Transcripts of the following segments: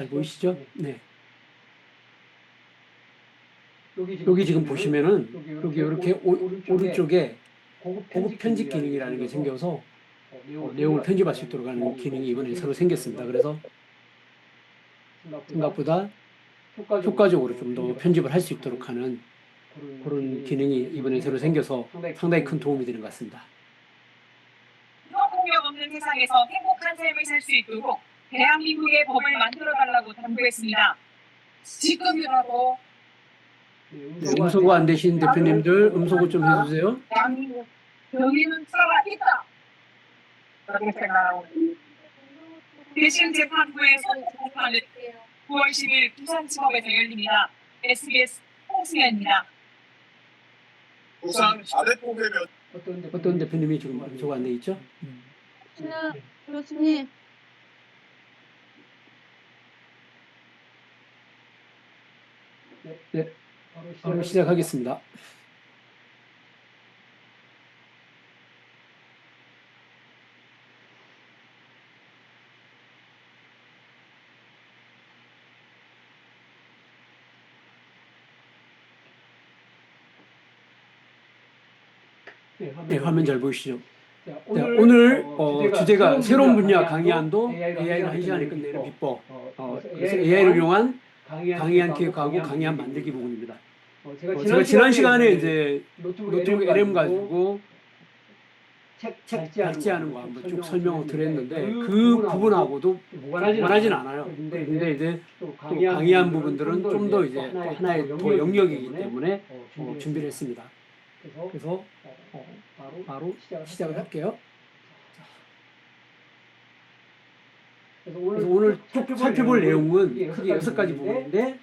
잘 보이시죠? 네. 여기 지금 보시면은 여기 이렇게 오른쪽에 고급 편집 기능이라는 게 생겨서 내용을 편집할 수 있도록 하는 기능이 이번에 새로 생겼습니다. 그래서 생각보다 효과적으로 좀 더 편집을 할 수 있도록 하는 그런 기능이 이번에 새로 생겨서 상당히 큰 도움이 되는 것 같습니다. 폭력 없는 세상에서 행복한 삶을 살 수 있도록 대한민국의 법을 만들어달라고 당부했습니다. 지금이라도 네, 음소거 안 되신 대표님들 음소거 좀 해주세요. 대한민국 여기는 살아있다. 그렇게 생각하고 대신 재판부에 소속하는 9월 10일 부산지법에서 열립니다. SBS 홍승현입니다. 부산 아대포개면 어떤 대표님이 지금 음소거 안 돼 있죠? 교수님, 네, 바로 시작하겠습니다. 네, 화면 잘 보이시죠? 자, 오늘 주제가 새로운 분야 강의안도 AI를 1시간에 끝내는 비법. 그래서 AI를 이용한 강의안 기획하고 강의안 만들기 부분입니다. 제가 지난 시간에 이제 노트북 LM 가지고 책 발제하는 거 한번 쭉 설명을 드렸는데 그 부분하고도 무관하진 않아요. 근데 이제 또 강의안 부분들은 좀 더 이제 또 하나의 더 영역이기 때문에 준비를 했습니다. 그래서 바로 시작을 할게요. 그래서 오늘 살펴볼 내용은 크게 6가지 부분인데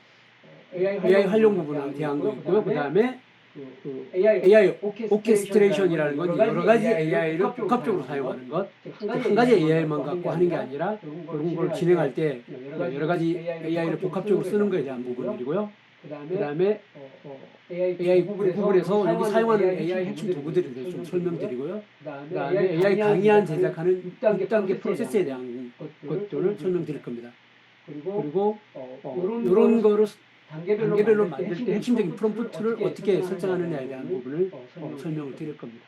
AI 활용 부분에 대한 거 있고요. 그 다음에 AI 오케스트레이션이라는 건 여러 가지 AI를 복합적으로 사용하는 것. 한 가지 AI만 갖고 하는 게 아니라 그런 걸 진행할 때 여러 가지 AI를 복합적으로 쓰는 것에 대한 부분들이고요. 그 다음에 AI 부분에서 여기 사용하는 AI 핵심 도구들에 대해서 좀 설명드리고요. 그 다음에 AI 강의안 제작하는 6단계 프로세스에 대한 것들을 설명드릴 겁니다. 그리고 이런 거를 단계별로 만들 때 핵심적인 프롬프트를 어떻게 설정하느냐에 대한 부분을 설명을 드릴 겁니다.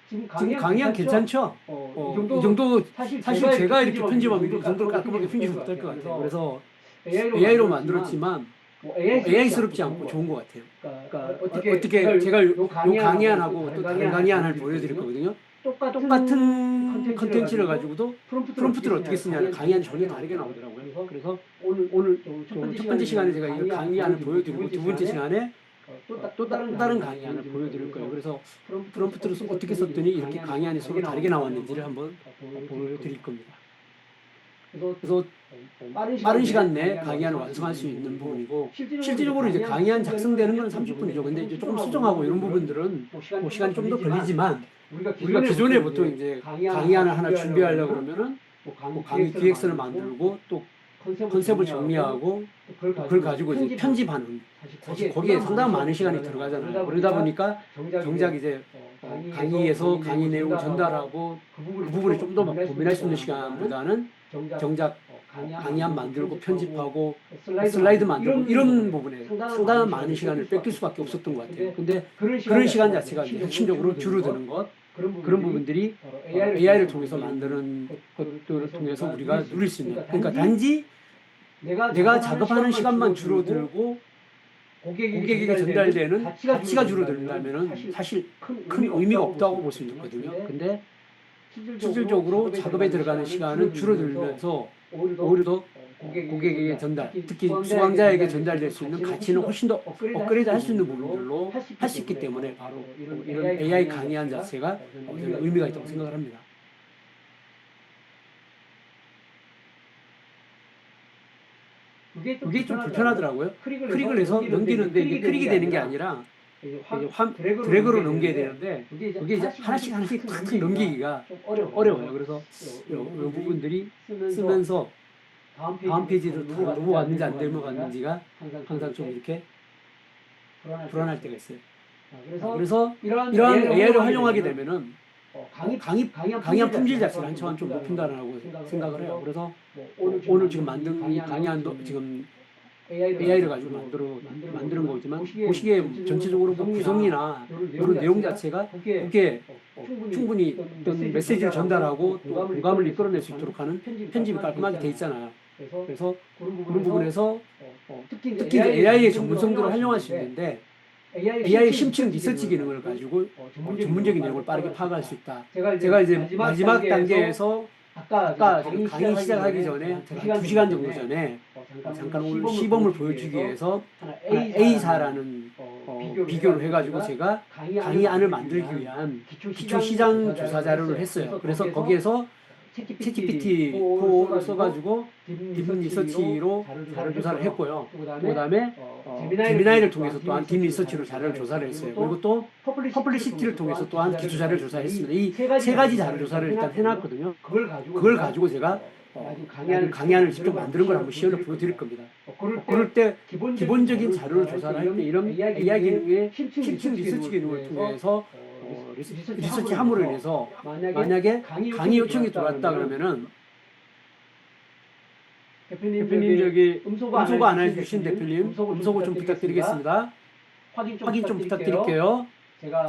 지금 강의안 괜찮죠? 이 정도 사실 제가 이렇게 편집하면 이 정도로 깔끔하게 편집이 못할 것 같아요. 그래서 AI로 만들었지만 AI스럽지 않고 좋은 것 같아요. 그러니까 어떻게 제가 요 강의안하고 또 다른 강의안을 보여드릴 거거든요. 똑같은 컨텐츠를 가지고도 프롬프트를 어떻게 쓰냐는 강의안이 전혀 다르게 나오더라고요. 그래서 오늘 첫 번째 시간에 제가 이 강의안을 보여드리고 두 번째 시간에 또 다른 강의안을 보여드릴 거예요. 그래서 프롬프트를 어떻게 썼더니 이렇게 강의안이 서로 다르게 나왔는지를 한번 보여드릴 겁니다. 그래서 빠른 시간 내에 강의안을 완성할 수 있는 부분이고 실질적으로 이제 강의안 작성되는 건 30분이죠. 근데 이제 조금 수정하고 이런 부분들은 뭐 시간이 좀 더 걸리지만 우리가 기존에 보통 이제 강의안을 하나 준비하려고 그러면은 뭐 강의 기획서를 만들고 또 컨셉을 정리하고 그걸 가지고 이제 편집하는 사실 거기에 상당히 많은 시간이 들어가잖아요. 그러다 보니까 정작 이제 강의에서 강의 내용을 전달하고 그 부분에 좀 더 고민할 수 있는 시간보다는 정작 강의안 만들고 편집하고 슬라이드 만들고 이런 부분에 상당히 많은 시간을 뺏길 수밖에 없었던 것 같아요. 근데 그런 시간 자체가 이제 핵심적으로 줄어드는 것 그런 부분들이 AI를 통해서 만드는 것들을 통해서 우리가 누릴 수 있는 그러니까 단지 내가 작업하는 시간만 줄어들고 고객에게 전달되는 가치가 줄어든다면 사실 큰 의미가 없다고 볼 수 있거든요. 근데 실질적으로 작업에 들어가는 시간은 줄어들면서 오히려 더 고객에게 전달, 특히 수강자에게 전달될 수 있는 가치는 훨씬 더 업그레이드 할 수 있는 부분들로 할 수 있기 때문에 바로 이런 AI 강의안 자체가 의미가 있다고 생각을 합니다. 그게 좀 불편하더라고요. 클릭을 해서 넘기는데 이게 클릭이 되는 게 아니라 드래그로 넘겨야 되는데 그게 이제 하나씩 탁 넘기기가 좀 어려워요. 그래서 이 부분들이 쓰면서 다음 페이지로 다 넘어갔는지 안 넘어갔는지가 항상 좀 이렇게 불안할 때가 있어요. 그래서 이러한 AI를 활용하게 되면은 강의한 품질 자체를 한 차원 좀 높인다라고 생각을 해요. 그래서 오늘 지금 만든 이 강의안도 지금 AI를 가지고 만드는 거지만 보시기에 전체적으로 뭐 구성이나 이런 내용 자체가 그게 충분히 어떤 메시지를 전달하고 또 공감을 이끌어낼 수 있도록 하는 편집이 깔끔하게 돼 있잖아요. 그래서 그런 부분에서 특히 이제 AI의 전문성들을 활용할 수 있는데 AI의 심층 리서치 기능을 가지고 전문적인 내용을 빠르게 파악할 수 있다. 제가 이제 마지막 단계에서 아까 강의 시작하기 전에 제가 한 2시간 정도 전에 잠깐 오늘 시범을 보여주기 위해서 A사라는 비교를 해가지고 제가 강의안을 만들기 위한 기초 시장 조사 자료를 했어요. 그래서 거기에서 챗GPT4를 써가지고 딥 리서치로 자료 조사를 했고요. 그 다음에 제미나이를 통해서 또한 딥 리서치로 자료를 조사를 했어요. 그리고 또 퍼블리시티를 통해서 또한 기초 자료를 조사했습니다. 이 세 가지 자료 조사를 일단 해놨거든요. 그걸 가지고 제가 강의안을 직접 만드는 걸 한번 시연을 보여드릴 겁니다. 그럴 때 기본적인 자료를 조사를 할 때 이런 AI 기능의 심층 리서치 기능을 통해서 리서치 함으로 인해서 만약에 강의 요청이 들어왔다 그러면은 대표님 저기 음소거 안 해주신 대표님 음소거 좀 부탁드리겠습니다. 확인 좀 부탁드릴게요.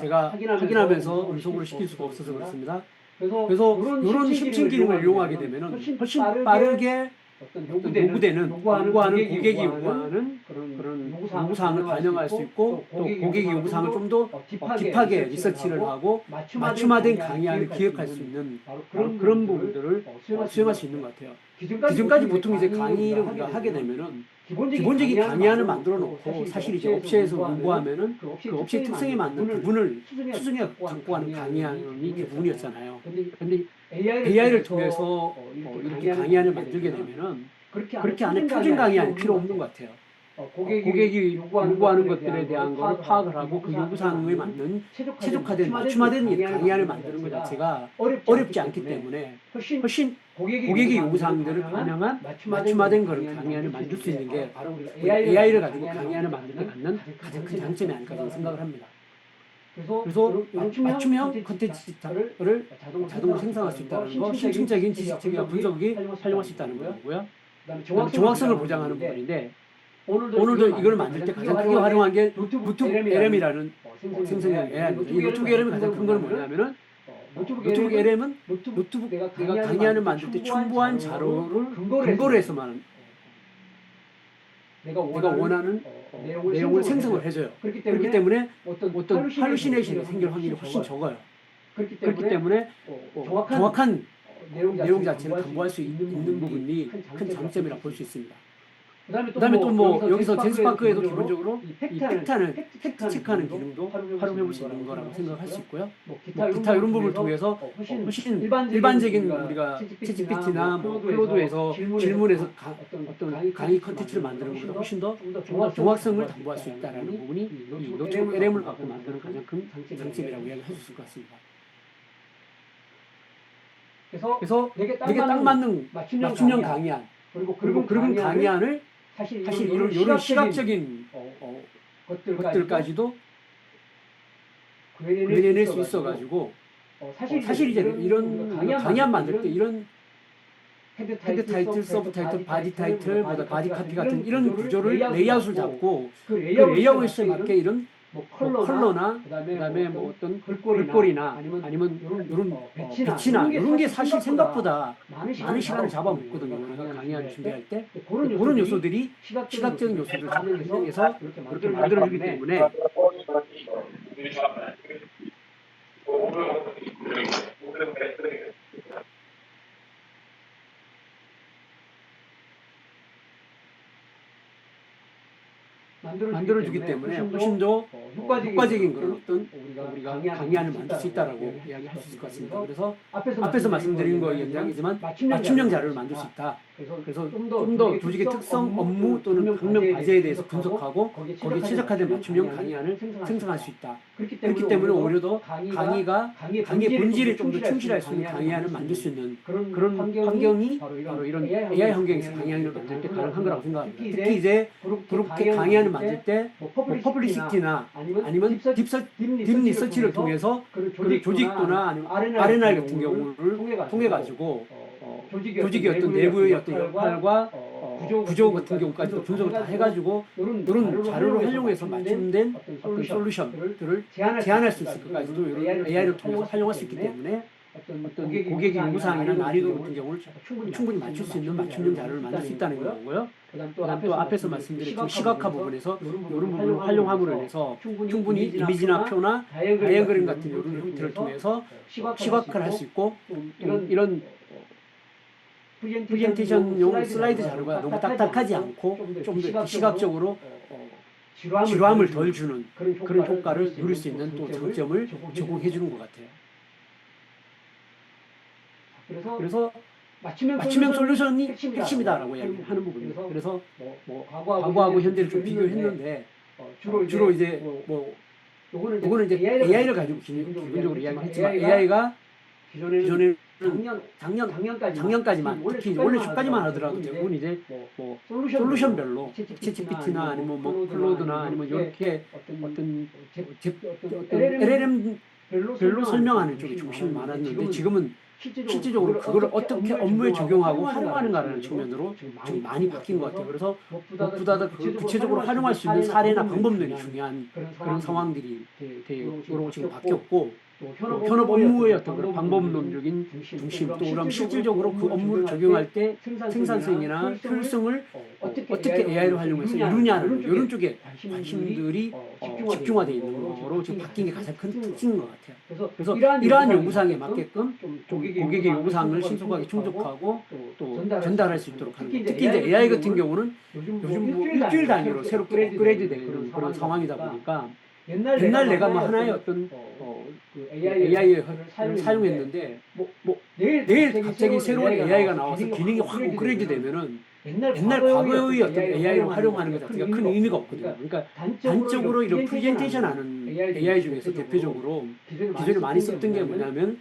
제가 확인하면서 음소거를 시킬 수가 없어서 그렇습니다. 그래서 이런 심층 기능을 이용하게 되면은 훨씬 빠르게 어떤 요구하는 고객이 요구하는 그런 요구사항을 반영할 수 있고 또 고객의 요구사항을 좀 더 딥하게 리서치를 하고 맞춤화된 강의안을 기획할 수 있는 그런 부분들을 수행할 수 있는 것 같아요. 기존까지 보통 이제 강의를 우리가 하게 되면은 기본적인 강의안을 만들어 놓고 사실 이제 업체에서 요구하면은 그 업체 특성에 맞는 부분을 수정해 갖고 하는 강의안이 대부분이었잖아요. 근데 AI를 통해서 이렇게 강의안을 만들게 되면은 그렇게 안에 표준 강의안이 필요 없는 것 같아요. 고객이 요구하는 것들에 대한 거를 파악을 하고 그 요구사항에 맞는 최적화된 맞춤화된 강의안을 만드는 것 자체가 어렵지 않기 때문에 훨씬 고객의 요구사항들을 반영한 맞춤화된 그런 강의안을 만들 수 있는 게 바로 AI를 가지고 강의안을 만들 때 갖는 가장 큰 장점이 아닐까 저는 생각을 합니다. 그래서 맞춤형 콘텐츠 데이터를 자동으로 생성할 수 있다는 거, 심층적인 지식적인 분석이 활용할 수 있다는 부분이고요. 정확성을 보장하는 부분인데 오늘도 이걸 만들 때 가장 크게 활용한 게 노트북 LM이라는 생성형 AI입니다. 이 노트북 LM의 가장 큰 건 뭐냐면은 노트북 LM은 노트북 내가 강의안을 만들 때 충분한 자료를 근거로 해서만 내가 원하는 내용을 생성을 해줘요. 그렇기 때문에 어떤 할루시네이션이 생길 확률이 훨씬 적어요. 그렇기 때문에 정확한 내용 자체를 담보할 수 있는 부분이 큰 장점이라고 볼 수 있습니다. 그다음에 또 뭐 여기서 젠스파크에도 기본적으로 이 팩트 체크하는 기능도 활용해 볼 수 있는 거라고 생각할 수 있고요. 뭐 기타 이런 부분을 통해서 훨씬 일반적인 우리가 챗GPT나 뭐 클로드에서 질문에서 어떤 강의 컨텐츠를 만드는 것보다 훨씬 더 정확성을 담보할 수 있다는 부분이 이 노트북 LM을 갖고 만드는 가장 큰 장점이라고 이야기할 수 있을 것 같습니다. 그래서 되게 딱 맞는 맞춤형 강의안 그리고 그런 강의안을 사실 이런 시각적인 것들까지도 구현해낼 수 있어가지고 사실 이제 이런 강의안 만들 때 이런 헤드 타이틀, 서브 타이틀, 바디 타이틀, 바디 카피 같은 이런 구조를 레이아웃을 잡고 그 레이아웃에 맞게 이런 뭐 컬러나 그다음에 뭐 어떤 글꼴이나 아니면 이런 배치나 이런 게 사실 생각보다 많은 시간을 잡아먹거든요. 우리가 강의안을 준비할 때 그런 요소들이 시각적인 요소들을 활용해서 그렇게 만들어주기 때문에 만들어주기 때문에 훨씬 더 효과적인 그런 어떤 우리가 강의안을 만들 수 있다라고 이야기할 수 있을 것 같습니다. 그래서 앞에서 말씀드린 거의 연장이지만 맞춤형 자료를 만들 수 있다. 그래서 좀 더 조직의 특성, 업무 또는 학명 과제에 대해서 분석하고 거기에 최적화된 맞춤형 강의안을 생성할 수 있다. 그렇기 때문에 오히려 더 강의의 본질에 좀 더 충실할 수 있는 강의안을 만들 수 있는 그런 환경이 바로 이런 AI 환경에서 강의안을 만들 때 가능한 거라고 생각합니다. 특히 이제 그렇게 강의안을 만들 때 뭐 퍼블리시티나 아니면 딥 리서치를 통해서 그런 조직도나 아니면 R&R 같은 경우를 통해 가지고 조직의 어떤 내부의 어떤 역할과 구조 같은 경우까지도 분석을 다 해가지고 이런 자료를 활용해서 맞춤된 어떤 솔루션들을 제안할 수 있을 것까지도 이런 AI를 통해서 활용할 수 있기 때문에 어떤 고객의 요구사항이나 난이도 같은 경우를 충분히 맞출 수 있는 맞춤형 자료를 만들 수 있다는 거고요. 그다음 또 앞에서 말씀드린 시각화 부분에서 이런 부분을 활용함으로 인해서 충분히 이미지나 표나 다이어그램 같은 이런 형태를 통해서 시각화를 할 수 있고 이런 프레젠테이션용 슬라이드 자료가 너무 딱딱하지 않고 좀 더 시각적으로 지루함을 덜 주는 그런 효과를 누릴 수 있는 또 장점을 제공해 주는 것 같아요. 그래서 맞춤형 솔루션이 핵심이다라고 이야기하는 부분이에요. 그래서 과거하고 현대를 좀 비교했는데 주로 이제 요거는 이제 AI를 가지고 기본적으로 이야기했지만 AI가 기존에는 작년까지만 특히 원래 초까지만 하더라도 대부분 이제 솔루션별로 챗GPT나 아니면 클로드나 아니면 이렇게 어떤 LLM별로 설명하는 쪽에 중심이 많았는데 지금은 실질적으로 그걸 어떻게 업무에 적용하고 활용하는가라는 측면으로 좀 많이 바뀐 것 같아요. 그래서 무엇보다 그걸 구체적으로 활용할 수 있는 사례나 방법론이 중요한 그런 상황들이 되도록 지금 바뀌었고 또 현업 업무의 어떤 그런 방법론적인 중심 또 그럼 실질적으로 그 업무를 적용할 때 생산성이나 효율성을 어떻게 AI를 활용해서 이루냐는 이런 쪽에 관심들이 집중화되어 있는 거로 지금 바뀐 게 가장 큰 특징인 것 같아요. 그래서 이러한 요구사항에 맞게끔 좀 고객의 요구사항을 신속하게 충족하고 또 전달할 수 있도록 하는 거. 특히 이제 AI 같은 경우는 요즘 뭐 일주일 단위로 새롭게 업그레이드되는 그런 상황이다 보니까 옛날 내가 뭐 하나의 어떤 그 AI를 사용했는데 내일 갑자기 새로운 AI가 나와서 기능이 확 업그레이드 되면은 옛날 과거의 어떤 AI를 활용하는 것 자체가 큰 의미가 없거든요. 그러니까 단적으로 이런 프레젠테이션 하는 AI 중에서 대표적으로 기존에 많이 썼던 게 뭐냐면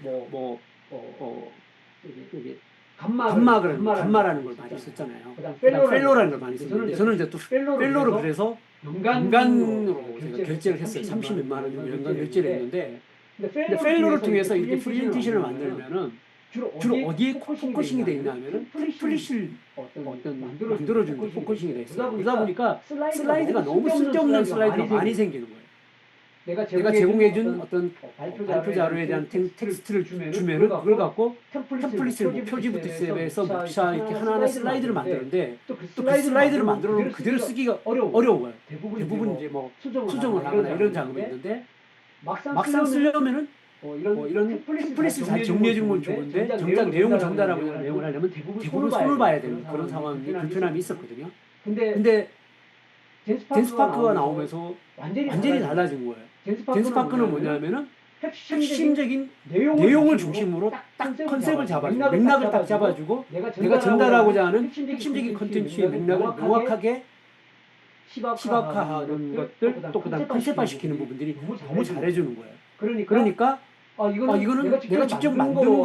이게 감마라는 걸 많이 썼잖아요. 그다음 펠로라는 걸 많이 썼는데 저는 이제 또 펠로를 그래서 연간으로 제가 결제를 했어요. 30몇만 원 정도 연간 결제를 했는데 근데 펠로를 통해서 이렇게 프레젠테이션을 만들면은 주로 어디에 포커싱이 되어 있냐면은 템플릿을 만들어주는 데 포커싱이 되어 있어요. 그러다 보니까 슬라이드가 너무 쓸데없는 슬라이드가 많이 생기는 거예요. 내가 제공해준 어떤 발표 자료에 대한 텍스트를 주면은 그걸 갖고 템플릿을 뭐 표지부터 시작해서 묵사 이렇게 하나하나 슬라이드를 만드는데 또 그 슬라이드를 만들어 놓으면 그대로 쓰기가 어려워요. 대부분 이제 뭐 수정을 하거나 이런 작업이 있는데 막상 쓰려면은 이런 템플릿을 잘 정리해 주는 건 좋은데 정작 내용을 전달하거나 내용을 하려면 대부분 손을 봐야 되는 그런 상황이 불편함이 있었거든요. 근데 젠스파크가 나오면서 완전히 달라진 거예요. 젠스파크는 뭐냐면은 핵심적인 내용을 중심으로 딱 컨셉을 잡아주고 맥락을 딱 잡아주고 내가 전달하고자 하는 핵심적인 컨텐츠의 맥락을 명확하게 시각화하는 것들 또 그다음 컨셉화시키는 부분들이 너무 잘해주는 거예요. 그러니까 이거는 내가 직접 만든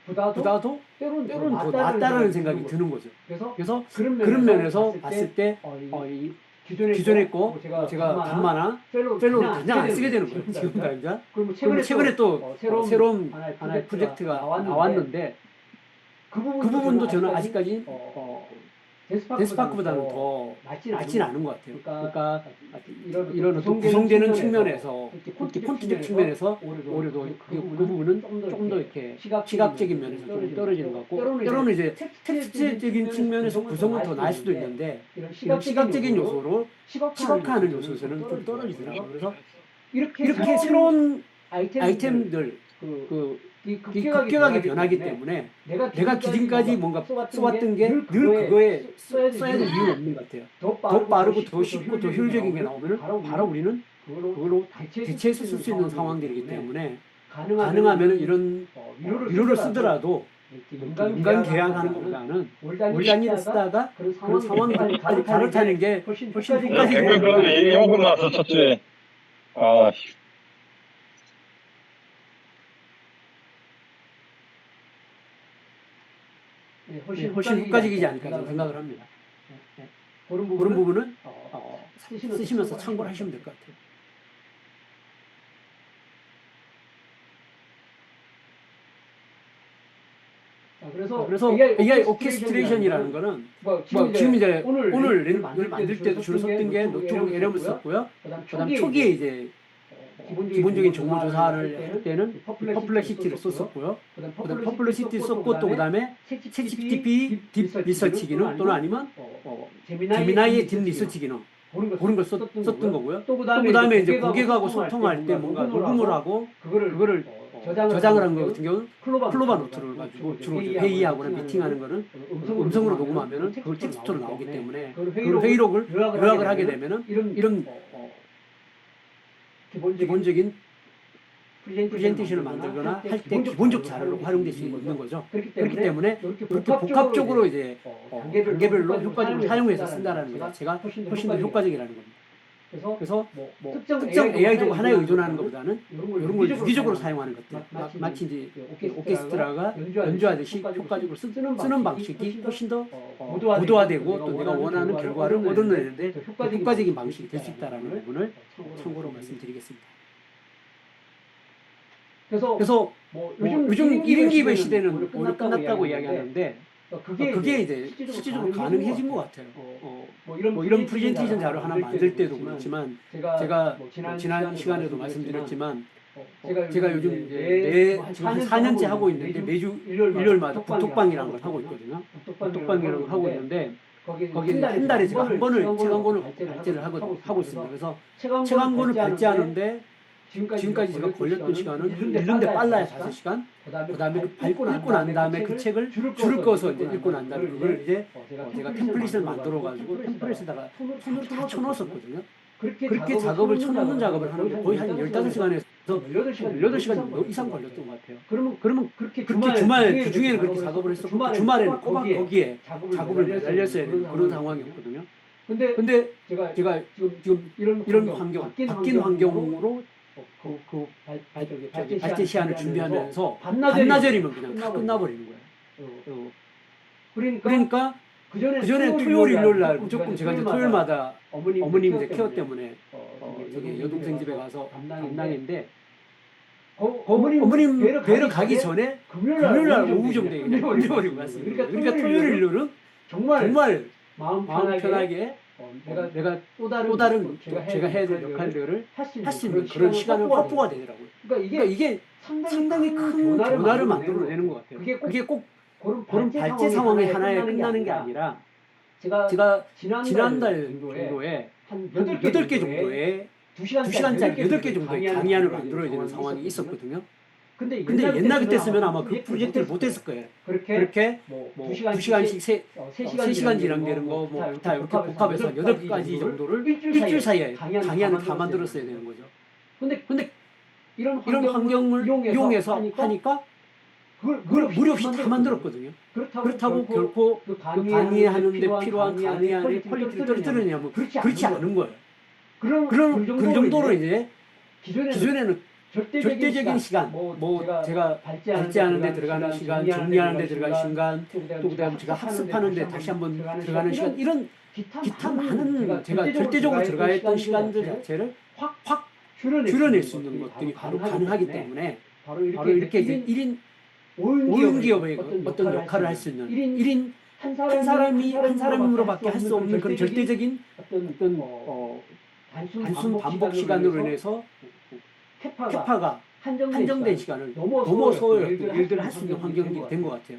거보다도 때로는 더 낫다라는 생각이 드는 거죠. 그래서 그런 면에서 봤을 때 기존에 거 제가 간마나 펠로를 그냥 안 쓰게 되는 거예요. 지금 당장. 그리고 최근에 또 새로운 하나의 프로젝트가 나왔는데 그 부분도 저는 아직까지 데스파크보다는 더 낫진 않은 것 같아요. 그러니까 이런 어떤 구성되는 측면에서 특히 폰트적 측면에서 오히려 그 부분은 조금 더 이렇게 시각적인 면에서 좀 떨어지는 것 같고 때로는 이제 텍스트적인 측면에서 구성은 더 나을 수도 있는데 이런 시각적인 요소로 시각화하는 요소에서는 좀 떨어지더라고요. 그래서 이렇게 새로운 아이템들 이 급격하게 변하기 때문에 내가 기존까지 뭔가 써왔던 게 늘 그거에 써야 될 이유는 없는 것 같아요. 더 빠르고 더 쉽고 더 효율적인 게 나오면 바로 우리는 그걸로 대체해서 쓸 수 있는 상황들이기 때문에 가능하면 이런 위로를 쓰더라도 인간 계양하는 것보다는 올 단위를 쓰다가 그런 상황들을 빨리 갈아타는 게 훨씬 효과적인 댓글 그런 얘기하고 나서 쳤지. 아, 훨씬 효과적이지 않을까 저는 생각을 합니다. 그런 부분은 쓰시면서 참고를 하시면 될 것 같아요. 그래서 AI 오케스트레이션이라는 거는 지금 이제 오늘 를 만들 때도 주로 썼던 게 노트북 LM을 썼고요. 그다음 초기에 이제 기본적인 정보 조사를 할 때는 퍼플렉시티를 썼었고요. 그다음 퍼플렉시티 썼고 또 그다음에 챗GPT 딥 리서치 기능 또는 아니면 제미나이의 딥 리서치 기능 그런 걸 썼던 거고요. 또 그다음에 이제 고객하고 소통할 때 뭔가 녹음을 하고 그거를 저장을 한 거 같은 경우는 클로바 노트를 가지고 주로 회의하거나 미팅하는 거는 음성으로 녹음하면은 그걸 텍스트로 나오기 때문에 그 회의록을 요약을 하게 되면은 이런 기본적인 프레젠테이션을 만들거나 할 때 기본적 자료로 활용될 수 있는 거죠. 그렇기 때문에 그렇게 복합적으로 이제 단계별로 효과적으로 사용해서 쓴다라는 것 자체가 훨씬 더 효과적이라는 겁니다. 그래서 특정 AI 도구 하나에 의존하는 것보다는 이런 걸 유기적으로 사용하는 것들, 마치 이제 오케스트라가 연주하듯이 효과적으로 쓰는 방식이 훨씬 더 고도화되고 또 내가 원하는 결과를 얻어내는데 효과적인 방식이 될 수 있다는 부분을 참고로 말씀드리겠습니다. 그래서 요즘 1인 기입의 시대는 오히려 끝났다고 이야기하는데 그게 이제 실질적으로 가능해진 것 같아요. 뭐 이런 프레젠테이션 자료 하나 만들 때도 그렇지만 제가 지난 시간에도 말씀드렸지만 제가 요즘 이제 지금 한 4년째 하고 있는데 매주 일요일마다 북톡방이라는 걸 하고 있거든요. 북톡방이라는 걸 하고 있는데 거기에 한 달에 제가 한 번을 책 한 권을 발제를 하고 있습니다. 그래서 책 한 권을 발제하는데 지금까지 제가 걸렸던 시간은 읽는데 빨라야 5시간. 그다음에 읽고 난 다음에 그 책을 줄을 꺼서 이제 읽고 난 다음에 그걸 이제 제가 템플릿을 만들어 가지고 템플릿에다가 손으로 다 쳐넣었었거든요. 그렇게 작업을 쳐넣는 작업을 하는데 거의 한 15시간에서 18시간 이상 걸렸던 것 같아요. 그러면 그렇게 주말 주중에는 그렇게 작업을 했었고 주말에는 꼬박 거기에 작업을 매달렸어야 되는 그런 상황이었거든요. 근데 제가 지금 이런 바뀐 환경으로 발제 시간을 준비하면서 반나절이면 그냥 다 끝나버리는 거예요. 그러니까 그전에 토요일, 일요일 날 무조건 제가 이제 토요일마다 어머님 이제 케어 때문에 저기 여동생 집에 가서 담당인데 어머님 뵈러 가기 전에 금요일 날 오후 정도에 그냥 끝내버리고 갔습니다. 그러니까 토요일, 일요일은 정말 마음 편하게 내가 또 다른 제가 해야 될 역할들을 할 수 있는 그런 시간을 확보가 되더라고요. 그러니까 이게 상당히 큰 변화를 만들어내는 것 같아요. 그게 꼭 그런 발제 상황이 하나에 끝나는 게 아니라 제가 지난달 정도에 한 8개 정도의 2시간짜리 8개 정도의 강의안을 만들어야 되는 상황이 있었거든요. 근데 옛날 같았으면 아마 그 프로젝트를 못했을 거예요. 그렇게 뭐 2시간씩 3시간 진행되는 거 뭐 다 이렇게 복합해서 8가지 정도를 일주일 사이에 강의안을 다 만들었어야 되는 거죠. 근데 이런 환경을 이용해서 하니까 그걸 무리 없이 다 만들었거든요. 그렇다고 결코 그 강의하는데 필요한 강의안의 퀄리티를 떨어뜨리냐면 그렇지 않은 거예요. 그 정도로 이제 기존에는 절대적인 시간, 뭐 제가 발제하는 데 들어가는 시간, 정리하는 데 들어가는 시간, 또 그다음에 제가 학습하는 데 다시 한번 들어가는 시간, 이런 기타 많은 제가 절대적으로 들어가 있던 시간들 자체를 확 줄여낼 수 있는 것들이 바로 가능하기 때문에 바로 이렇게 이제 1인 5인 기업의 어떤 역할을 할 수 있는 1인 한 사람으로밖에 할 수 없는 그런 절대적인 어떤 단순 반복 시간으로 인해서 캐파가 한정된 시간을 넘어서 일들을 할 수 있는 환경이 된 것 같아요.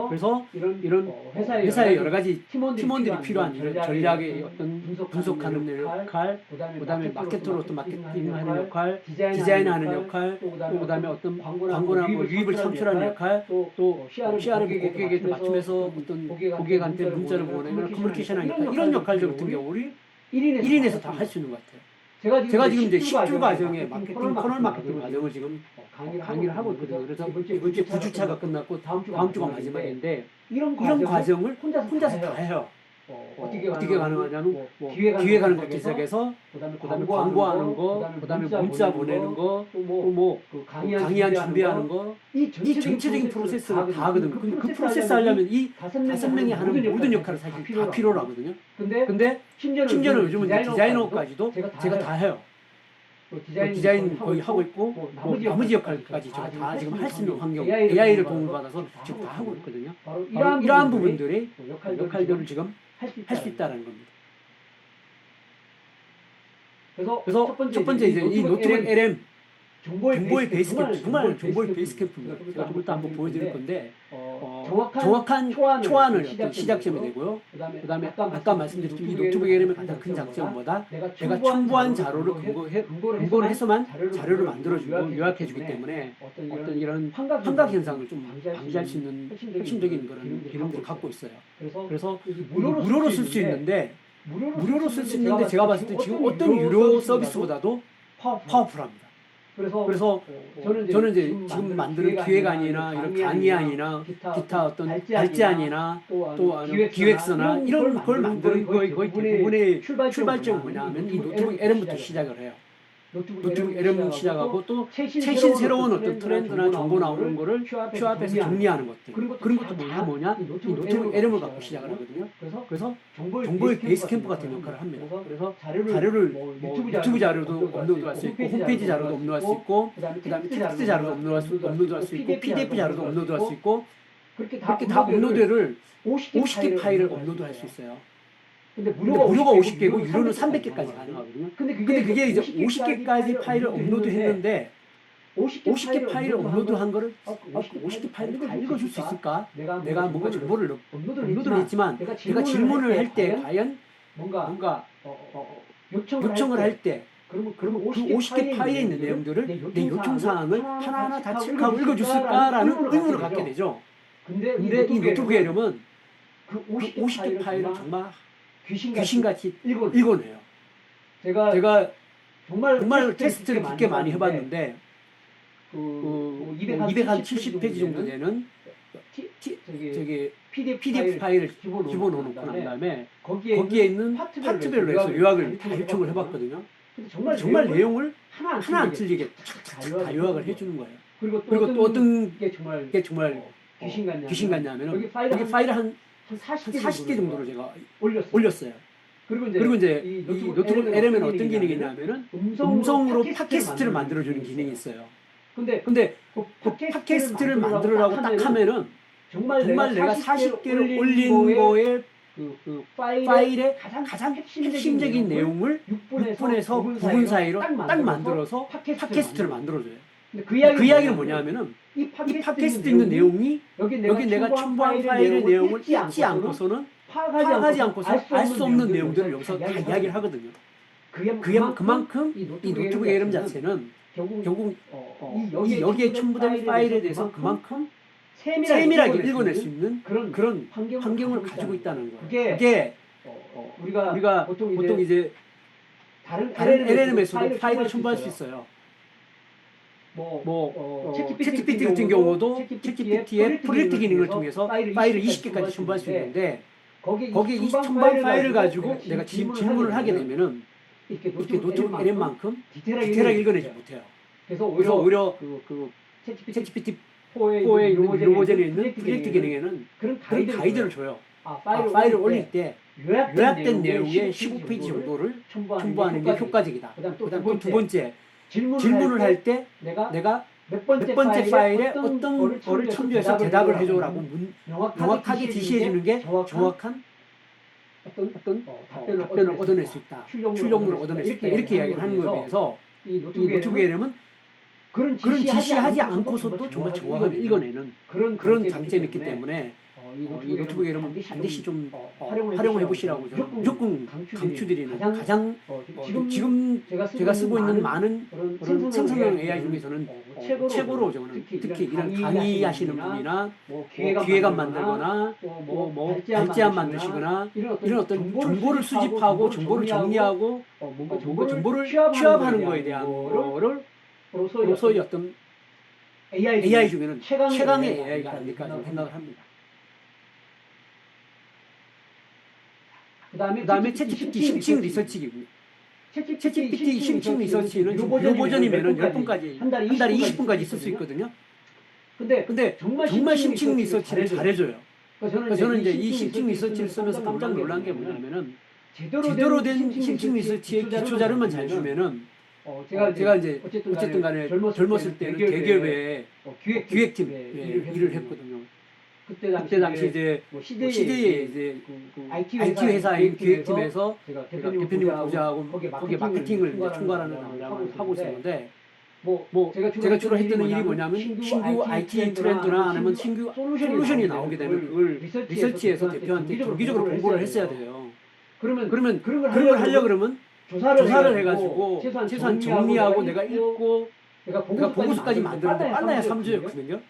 그래서 이런 회사의 여러 가지 팀원들이 필요한 이런 전략의 어떤 분석하는 역할, 그다음에 마케터로서 마케팅하는 역할, 디자인하는 역할, 또 그다음에 어떤 광고나 뭐 유입을 창출하는 역할, 또 CRM 고객에게 맞춤해서 어떤 고객한테 문자를 보내거나 커뮤니케이션하는 역할, 이런 역할들 같은 경우를 1인에서 다 할 수 있는 것 같아요. 제가 지금 이제 10주 과정의 커널 마케팅 과정을 지금 강의를 하고 있거든요. 그래서 이번 주에 9주차가 끝났고 다음 주가 마지막인데 이런 과정을 혼자서 다 해요. 어떻게 가능하냐면 뭐 기획하는 것부터 시작해서 그다음에 광고하는 거, 그다음에 문자 보내는 거, 또 뭐 강의안 준비하는 거, 이 전체적인 프로세스를 다 하거든요. 그 프로세스 하려면 이 5명이 하는 모든 역할을 사실 다 필요로 하거든요. 근데 심지어는 요즘은 디자이너까지도 제가 다 해요. 디자인 거의 하고 있고 뭐 나머지 역할까지 제가 다 지금 할 수 있는 환경 AI를 도움을 받아서 지금 다 하고 있거든요. 바로 이러한 부분들이 역할들을 지금 할 수 있다는 겁니다. 그래서 첫 번째 이제 이 노트북 LM 정보의 베이스 캠프, 정말 정보의 베이스 캠프입니다. 제가 좀 이따 한번 보여드릴 건데 정확한 초안을 어떤 시작점이 되고요. 그다음에 아까 말씀드렸듯이 이 노트북 LM의 가장 큰 장점은 뭐다? 내가 첨부한 자료를 근거로 해서만 자료를 만들어주고 요약해주기 때문에 어떤 이런 환각 현상을 좀 방지할 수 있는 핵심적인 그런 기능들을 갖고 있어요. 그래서 무료로 쓸 수 있는데 제가 봤을 때 지금 어떤 유료 서비스보다도 파워풀합니다. 그래서 저는 이제 지금 만드는 기획안이나 이런 강의안이나 기타 어떤 발제안이나 또 기획서나 이런 걸 만드는 거의 대부분의 출발점은 뭐냐면 이 노트북 LM부터 시작을 해요. 노트북 LM 시작하고 또 최신 새로운 어떤 트렌드나 정보 나오는 거를 큐합해서 정리하는 것들. 그런 것도 뭐냐? 이 노트북 LM을 갖고 시작을 하거든요. 그래서 정보의 베이스 캠프 같은 역할을 합니다. 그래서 자료를 뭐 유튜브 자료도 업로드할 수 있고 홈페이지 자료도 업로드할 수 있고 그다음에 텍스트 자료도 업로드할 수 있고 PDF 자료도 업로드할 수 있고 그렇게 다 업로드를 50개 파일을 업로드할 수 있어요. 근데 무료가 50개고 유료는 300개까지 가능하거든요. 근데 그게 이제 50개까지 파일을 업로드했는데 50개 파일을 업로드한 거를 50개 파일을 다 읽어줄 수 있을까? 내가 뭔가 정보를 업로드를 했지만 내가 질문을 할 때 과연 뭔가 요청을 할 때 그러면 그 50개 파일에 있는 내용들을 내 요청 사항을 하나하나 다 체크하고 읽어줬을까라는 의문을 갖게 되죠. 근데 이 노트북 LM은 그 50개 파일을 정말 귀신같이 읽어내요. 제가 정말 테스트를 깊게 많이 해봤는데 270페이지 정도 되는 PDF 파일을 집어넣고 난 다음에 거기에 있는 파트별로 해서 요약을 다 요청을 해봤거든요. 정말 내용을 하나 안 틀리게 다 요약을 해주는 거예요. 그리고 또 어떤 게 정말 귀신 같냐면은 여기 파일을 한 40개 정도를 제가 올렸어요. 그리고 이제 이 노트북 LM에는 어떤 기능이 있냐면은 음성으로 팟캐스트를 만들어주는 기능이 있어요. 근데 그 팟캐스트를 만들으라고 딱 하면은 정말 내가 40개를 올린 거에 그 파일의 가장 핵심적인 내용을 6분에서 9분 사이로 딱 만들어서 팟캐스트를 만들어줘요. 그 이야기는 뭐냐면은 이 팟캐스트 있는 내용이 여기 내가 첨부한 파일의 내용을 읽지 않고서는 파악하지 않고서 알 수 없는 내용들을 여기서 다 이야기를 하거든요. 그만큼 이 노트북 LM 자체는 결국 여기에 첨부된 파일에 대해서 그만큼 세밀하게 읽어낼 수 있는 그런 환경을 가지고 있다는 거예요. 그게 우리가 보통 이제 다른 LLM에서도 파일을 첨부할 수 있어요. 챗GPT 같은 경우도 챗GPT의 프로젝트 기능을 통해서 파일을 20개까지 첨부할 수 있는데 거기에 이 첨부한 파일을 가지고 내가 질문을 하게 되면은 이렇게 노트북 LM만큼 디테일하게 읽어내지 못해요. 그래서 오히려 그 챗GPT 4의 유료 버전에 있는 프로젝트 기능에는 그런 가이드를 줘요. 파일을 올릴 때 요약된 내용의 15페이지 정도를 첨부하는 게 효과적이다. 그다음 두 번째 질문을 할 때 내가 몇 번째 파일에 어떤 거를 첨부해서 대답을 해줘라고 명확하게 지시해 주는 게 정확한 어떤 답변을 얻어낼 수 있다. 출력물을 얻어낼 수 있다. 이렇게 이야기를 하는 거에 비해서 이 노트북 LM은 그런 지시하지 않고서도 정말 정확하게 읽어내는 그런 장점이 있기 때문에 이 노트북 LM은 반드시 좀 활용해 보시라고 저는 무조건 강추드리는 가장 지금 제가 쓰고 있는 많은 그런 생성형 AI 중에서는 최고로 저는 특히 이런 강의하시는 분이나 기획안 만들거나 발제안 만드시거나 이런 어떤 정보를 수집하고 정보를 정리하고 뭔가 정보를 취합하는 거에 대한 거를 소위 어떤 AI 중에는 최강의 AI가 아닐까 생각을 합니다. 그 다음에 챗GPT 심층 리서치기고요. 챗GPT 심층 리서치는 유료 버전이면은 10분까지, 한 달에 20분까지 쓸 수 있거든요. 근데 정말 심층 리서치를 잘해줘요. 그러니까 저는 이제 이 심층 리서치를 쓰면서 깜짝 놀란 게 뭐냐면은 제대로 된 심층 리서치의 기초 자료만 잘 주면은 제가 이제 어쨌든 간에 젊었을 때는 대기업의 기획팀 일을 했거든요. 그때 당시 이제 뭐 시대에 이제 IT 회사인 기획팀에서 제가 대표님을 보좌하고 거기에 마케팅을 이제 총괄하는 담당을 하고 있었는데 제가 주로 했던 일이 뭐냐면 신규 IT 트렌드나 아니면 신규 솔루션이 나오게 되면 그걸 리서치해서 대표한테 정기적으로 공고를 했어야 돼요. 그러면 그런 걸 하려고 그러면 조사를 해가지고 최소한 정리하고 내가 읽고 내가 보고서까지 만드는데 빨라야 3주였거든요.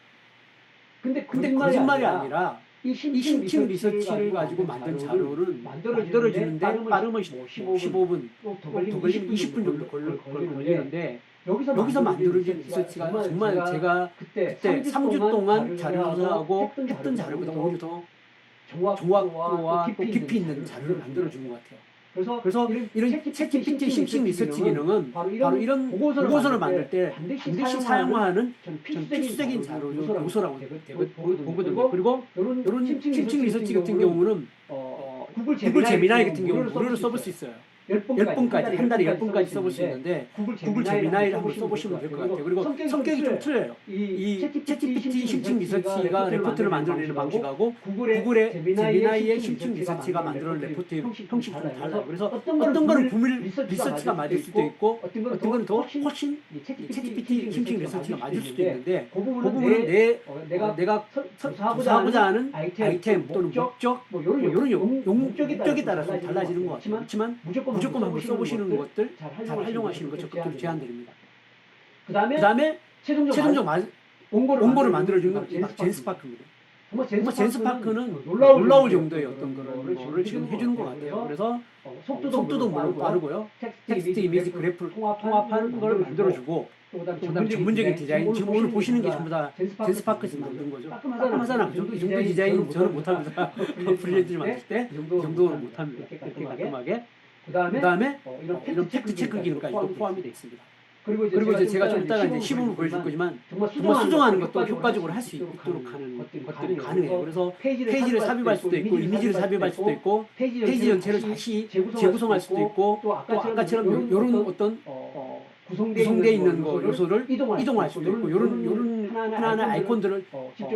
근데 거짓말이 아니라 이 심층 리서치를 가지고 만든 자료를 만들어지는데 빠르면 15분, 더 걸리면 20분 정도 걸리는데 여기서 만들어진 리서치가 정말 제가 그때 3주 동안 자료 조사하고 했던 자료보다 오히려 더 정확도와 또 깊이 있는 자료를 만들어준 것 같아요. 그래서 이런 챗GPT 심층 리서치 기능은 바로 이런 보고서를 만들 때 반드시 사용하는 전 필수적인 자료 요소라고 보거든요. 그리고 이런 심층 리서치 같은 경우는 구글 제미나이 같은 경우는 무료로 써볼 수 있어요. 10분까지, 한 달에 10분까지 써볼 수 있는데 구글 제미나이를 한번 써보시면 될 것 같아요. 그리고 성격이 좀 틀려요. 이 챗GPT 심층 리서치가 레포트를 만들어내는 방식하고 구글의 제미나이의 심층 리서치가 만들어낸 레포트의 형식이 좀 달라요. 그래서 어떤 거는 구글 리서치가 맞을 수도 있고 어떤 거는 더 훨씬 챗GPT 심층 리서치가 맞을 수도 있는데 그 부분은 내가 조사하고자 하는 아이템 또는 목적 이런 목적에 따라서 달라지는 것 같아요. 그렇지만 무조건 한번 써보시는 것들 잘 활용하시는 것 적극적으로 제안드립니다. 그 다음에 최종적 원고를 만들어주는 건 젠스파크입니다. 정말 젠스파크는 놀라울 정도의 어떤 그런 거를 지금 해주는 것 같아요. 그래서 속도도 물론 빠르고요. 텍스트, 이미지, 그래프를 통합하는 걸 만들어주고 그다음 전문적인 디자인, 지금 오늘 보시는 게 전부 다 젠스파크에서 만든 거죠. 깔끔하잖아. 이 정도 디자인 저는 못합니다. 프리랜서를 만들 때 이 정도는 못합니다. 이렇게 깔끔하게. 그 다음에 이런 팩트 체크 기능까지 또 포함이 되어 있습니다. 그리고 이제 제가 좀 이따가 이제 시범을 보여줄 거지만 정말 수정하는 것도 효과적으로 할 수 있도록 하는 것들이 가능해요. 그래서 페이지를 삽입할 수도 있고 이미지를 삽입할 수도 있고 페이지 전체를 다시 재구성할 수도 있고 또 아까처럼 이런 어떤 구성되어 있는 거 요소를 이동할 수도 있고 이런 하나하나 아이콘들을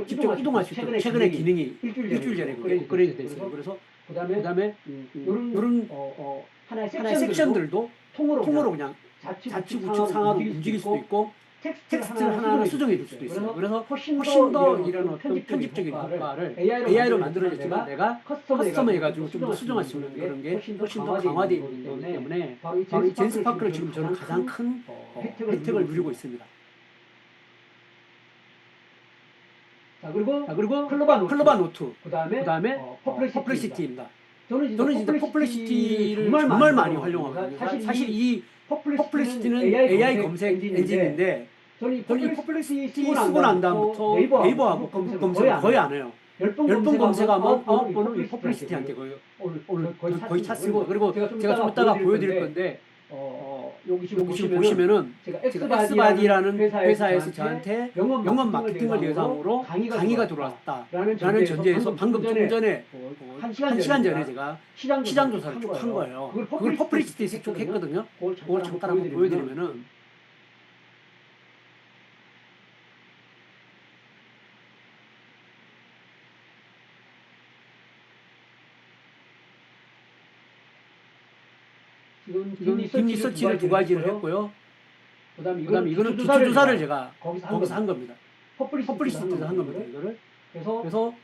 직접 이동할 수 있도록 최근에 기능이 일주일 전에 업그레이드 됐어요. 그래서 그다음에 이런 하나의 섹션들도 통으로 그냥 좌측 우측 상하로 움직일 수도 있고 텍스트를 하나하나 수정해 줄 수도 있어요. 그래서 훨씬 더 이런 어떤 편집적인 효과를 AI로 만들어졌지만 내가 커스텀 해가지고 좀 더 수정할 수 있는 그런 게 훨씬 더 강화되어 있기 때문에 바로 이 젠스파크를 지금 저는 가장 큰 혜택을 누리고 있습니다. 자, 그리고 클로바 노트 그다음에 퍼플리시티입니다. 저는 진짜 퍼플리시티를 정말 많이 활용하거든요. 사실 이 퍼플리시티는 AI 검색 엔진인데 저는 이 퍼플리시티 쓰고 난 다음부터 네이버하고 검색 거의 안 해요. 10번 검색하면 9번은 이 퍼플리시티한테 거의 찼습니다. 그리고 제가 좀 이따가 보여드릴 건데 여기 지금 보시면은 제가 엑스바디라는 회사에서 저한테 영업 마케팅을 대상으로 강의가 들어왔다라는 전제에서 방금 좀 전에 한 시간 전에 제가 시장 조사를 쭉 한 거예요. 그걸 퍼플리시티에서 쭉 했거든요. 그걸 잠깐 한번 보여드리면은 지금 딥 리서치를 두 가지를 했고요. 그다음에 이거는 기초 조사를 제가 거기서 한 겁니다. 퍼플리시티에서 한 겁니다. 이거를 그래서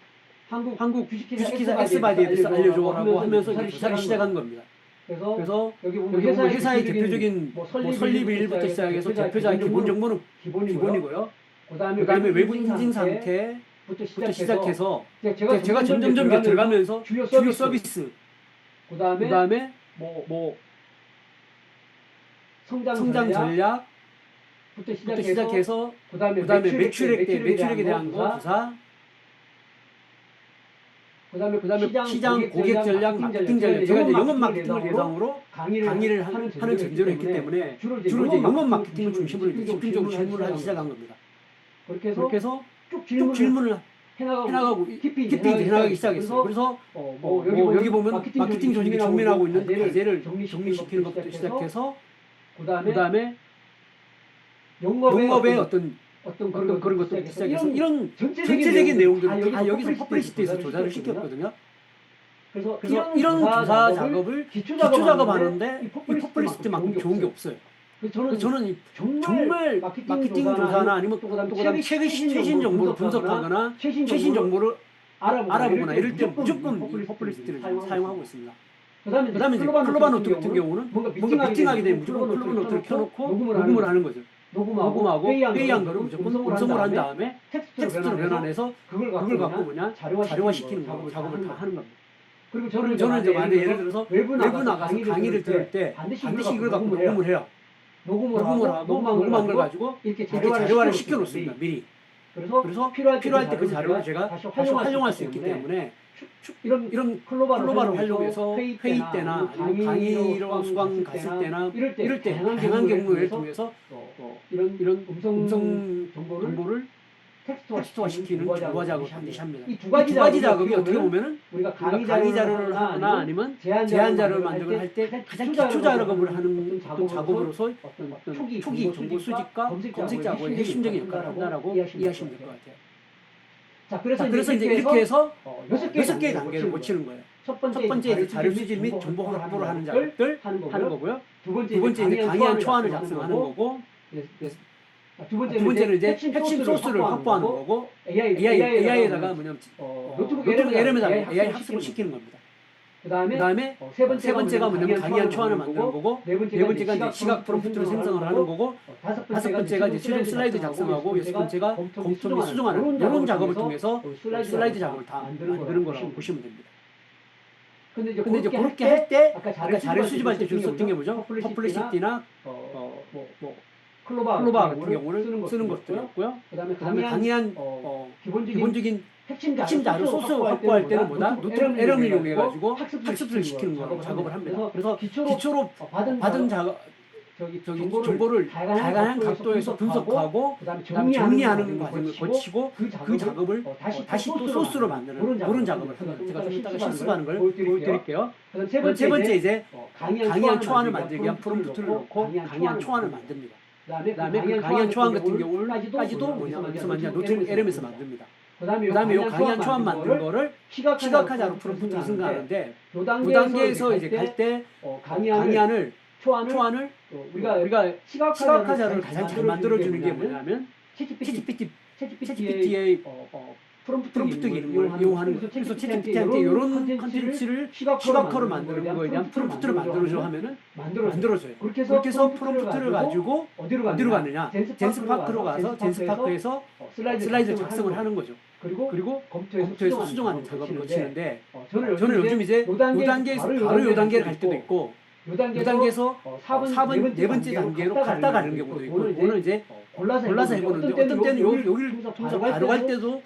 한국 주식회사 엑스바디에 대해서 알려줘라고 하면서 이제 조사를 시작한 겁니다. 그래서 여기 보면 회사의 대표적인 설립일부터 시작해서 대표자의 기본 정보는 기본이고요. 그다음에 외부 인증 상태부터 시작해서 제가 점점 들어가면서 주요 서비스 그다음에 뭐 성장 전략부터 시작해서 그다음에 매출액에 대한 거 조사 그다음에 시장 고객 전략 마케팅 전략 제가 이제 영업 마케팅을 대상으로 강의를 하는 전제로 했기 때문에 주로 이제 영업 마케팅을 중심으로 집중적으로 질문을 하기 시작한 겁니다. 그렇게 해서 쭉 질문을 해나가고 깊이 이제 해나가기 시작했어요. 그래서 여기 보면 마케팅 조직이 직면하고 있는 과제를 정리시키는 것부터 시작해서 그다음에 용업의 어떤 그런 것도 시작해서 이런 전체적인 내용들을 다 여기서 퍼플리시티에서 조사를 시켰거든요. 그래서 이런 조사 작업을 기초 작업하는데 이 퍼플리시티만큼 좋은 게 없어요. 그래서 저는 정말 마케팅 조사나 아니면 또 그다음 최신 정보를 분석하거나 최신 정보를 알아보거나 이럴 때 무조건 이 퍼플리시티를 사용하고 있습니다. 그다음에 이제 클로바노트 같은 경우는 뭔가 미팅하게 되면 무조건 클로바노트를 켜놓고 녹음을 하는 거죠. 녹음하고 회의한 거를 무조건 음성으로 한 다음에 텍스트로 변환해서 그걸 갖고 뭐냐 자료화시키는 거 작업을 다 하는 겁니다. 그리고 저는 이제 만약에 예를 들어서 외부 나가서 강의를 들을 때 반드시 이걸 갖고 녹음을 해요. 녹음을 하고 녹음한 걸 가지고 이렇게 자료화를 시켜 놓습니다. 미리. 그래서 필요할 때 그 자료를 제가 다시 활용할 수 있기 때문에 이런 클로바를 활용해서 회의 때나 아니면 강의로 수강 갔을 때나 이럴 때 다양한 경로를 통해서 이런 음성 정보를 텍스트화 시키는 조화 작업을 반드시 합니다. 이 두 가지 작업이 어떻게 보면은 우리가 강의 자료를 하거나 아니면 제안 자료를 만들거나 할 때 가장 기초 작업을 하는 어떤 작업으로서 어떤 초기 정보 수집과 검색 작업의 핵심적인 역할을 한다라고 이해하시면 될 것 같아요. 자, 그래서 이제 이렇게 해서 6개의 단계를 거치는 거예요. 첫 번째 이제 자료 수집 및 정보 확보를 하는 작업들 하는 거고요. 두 번째 이제 강의안 초안을 작성하는 거고, 두 번째는 이제 핵심 소스를 확보하는 거고, AI에다가 뭐냐면 노트북 LM에다가 AI 학습을 시키는 겁니다. 그 다음에 세 번째가 뭐냐면 강의안 초안을 만드는 거고, 네 번째가 이제 시각 프롬프트를 생성을 하는 거고, 다섯 번째가 이제 최종 슬라이드 작성하고, 여섯 번째가 검토 및 수정하는 이런 작업을 통해서 슬라이드 작업을 다 만드는 거라고 보시면 됩니다. 근데 이제 그렇게 할 때 아까 자료 수집할 때 주로 썼던 게 뭐죠? 퍼플리시티나 클로바 같은 경우를 쓰는 것들이었고요. 그다음에 강의안 기본적인 핵심 자료 소스 확보할 때는 뭐다? 노트북 LM을 이용해 가지고 학습을 시키는 거 작업을 합니다. 그래서 기초로 받은 정보를 다양한 각도에서 분석하고 그다음에 정리하는 과정을 거치고 그 작업을 다시 또 소스로 만드는 그런 작업을 합니다. 제가 좀 이따가 실습하는 걸 보여드릴게요. 세 번째 이제 강의안 초안을 만들기 위한 프롬프트를 넣고 강의안 초안을 만듭니다. 그다음에 그 강의안 초안 같은 경우까지도 뭐냐 어디서 만드냐 노트북 LM에서 만듭니다. 그다음에 이 강의안 초안 만든 거를 시각화자로 프롬프트를 생각하는데 그 단계에서 이제 갈 때 강의안을 초안을 우리가 시각화자를 가장 잘 만들어주는 게 뭐냐면 챗GPT의 프롬프트 기능을 이용하는 거예요. 그래서 챗GPT한테 이런 컨텐츠를 시각화로 만드는 거에 대한 프롬프트를 만들어줘 하면은 만들어줘요. 그렇게 해서 프롬프트를 가지고 어디로 가느냐? 젠스파크로 가서 젠스파크에서 슬라이드 작성을 하는 거죠. 그리고 검토해서 수정하는 작업을 거치는데 저는 요즘 이제 요 단계에서 바로 요 단계를 갈 때도 있고 요 단계에서 4번 네 번째 단계로 갔다 가는 경우도 있고 오늘 이제 골라서 해보는데 어떤 때는 여기를 통해서 바로 갈 때도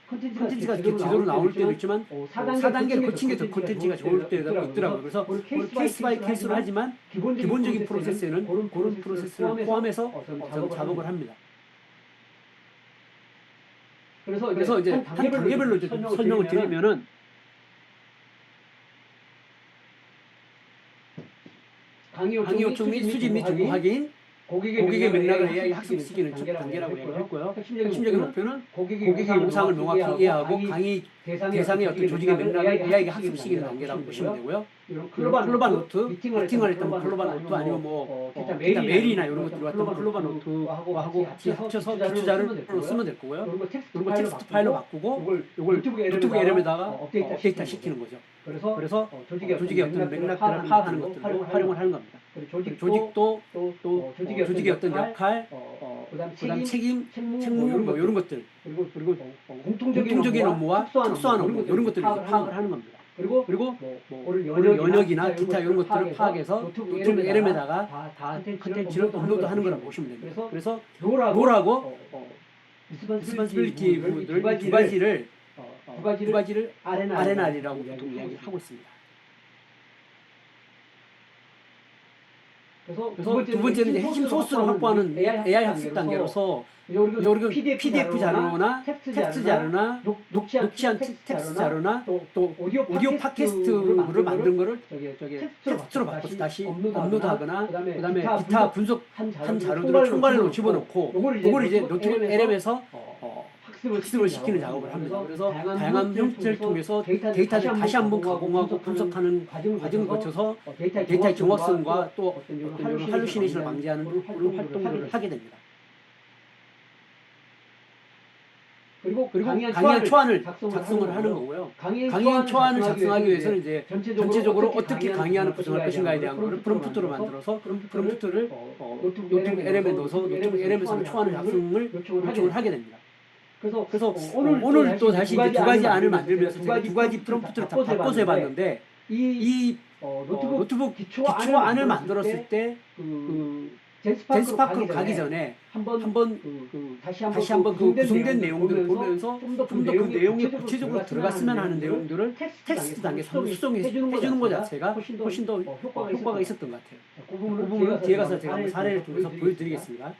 콘텐츠가 이렇게 제대로 나올 때도 있지만 4단계를 거친 게 더 콘텐츠가 좋을 때도 있더라고요. 그래서 케이스 바이 케이스로 하지만 기본적인 프로세스에는 그런 프로세스를 포함해서 작업을 합니다. 그래서 이제 한 단계별로 이제 설명을 드리면은 강의 요청 및 수집 및 정보 확인, 고객의 맥락을 AI 학습시키는 첫 단계라고 얘기했고요. 핵심적인 목표는 고객의 요구사항을 명확히 이해하고 강의 대상의 어떤 조직의 맥락을 AI가 학습시키는 단계라고 보시면 되고요. 클로바 노트, 미팅을 했던 클로바 노트 아니면 기타 메일이나 이런 것들이 왔던 클로바 노트하고 같이 합쳐서 기초자료로 쓰면 될 거고요. 이런 거 텍스트 파일로 바꾸고 이걸 노트북 LM에다가 업데이트 시키는 거죠. 그래서 조직의 어떤 맥락들을 파악하는 것들로 활용을 하는 겁니다. 조직도 또 조직의 어떤 역할, 그다음 책임, 책무 뭐 이런 것들 그리고 공통적인 업무와 특수한 업무 이런 것들을 이제 파악을 하는 겁니다. 그리고 연역이나 기타 이런 것들을 파악해서 노트북 LM에다가 다 컨텐츠를 업로드하는 거라고 보시면 됩니다. 그래서 롤하고 리스폰시빌리티 부분들 두 가지를 R&R이라고 보통 이야기를 하고 있습니다. 그래서 두 번째는 이제 핵심 소스를 확보하는 AI 학습 단계로서 우리가 PDF 자료나 텍스트 자료나 녹취한 텍스트 자료나 또 오디오 팟캐스트를 만든 거를 텍스트로 바꿔서 다시 업로드하거나 그다음에 기타 분석한 자료들을 총괄로 집어넣고 요걸 이제 노트북 LM에서 학습을 시키는 작업을 합니다. 그래서 다양한 형태를 통해서 데이터를 다시 한번 가공하고 분석하는 과정을 거쳐서 데이터의 정확성과 또 어떤 이런 할루시네이션을 방지하는 그런 활동들을 하게 됩니다. 그리고 강의안 초안을 작성을 하는 거고요. 강의안 초안을 작성하기 위해서는 이제 전체적으로 어떻게 강의안을 구성할 것인가에 대한 거를 프롬프트로 만들어서 프롬프트를 노트북 LM에 넣어서 노트북 LM에서 초안을 요청을 하게 됩니다. 그래서 오늘 또 다시 이제 두 가지 안을 만들면서 제가 두 가지 프롬프트를 다 바꿔서 해봤는데 이 노트북 기초 안을 만들었을 때 젠스파크로 가기 전에 한번 다시 한번 그 구성된 내용들을 보면서 좀 더 그 내용에 구체적으로 들어갔으면 하는 내용들을 텍스트 단계에서 한번 수정해주는 것 자체가 훨씬 더 효과가 있었던 것 같아요. 그 부분은 뒤에 가서 제가 한번 사례를 통해서 보여드리겠습니다.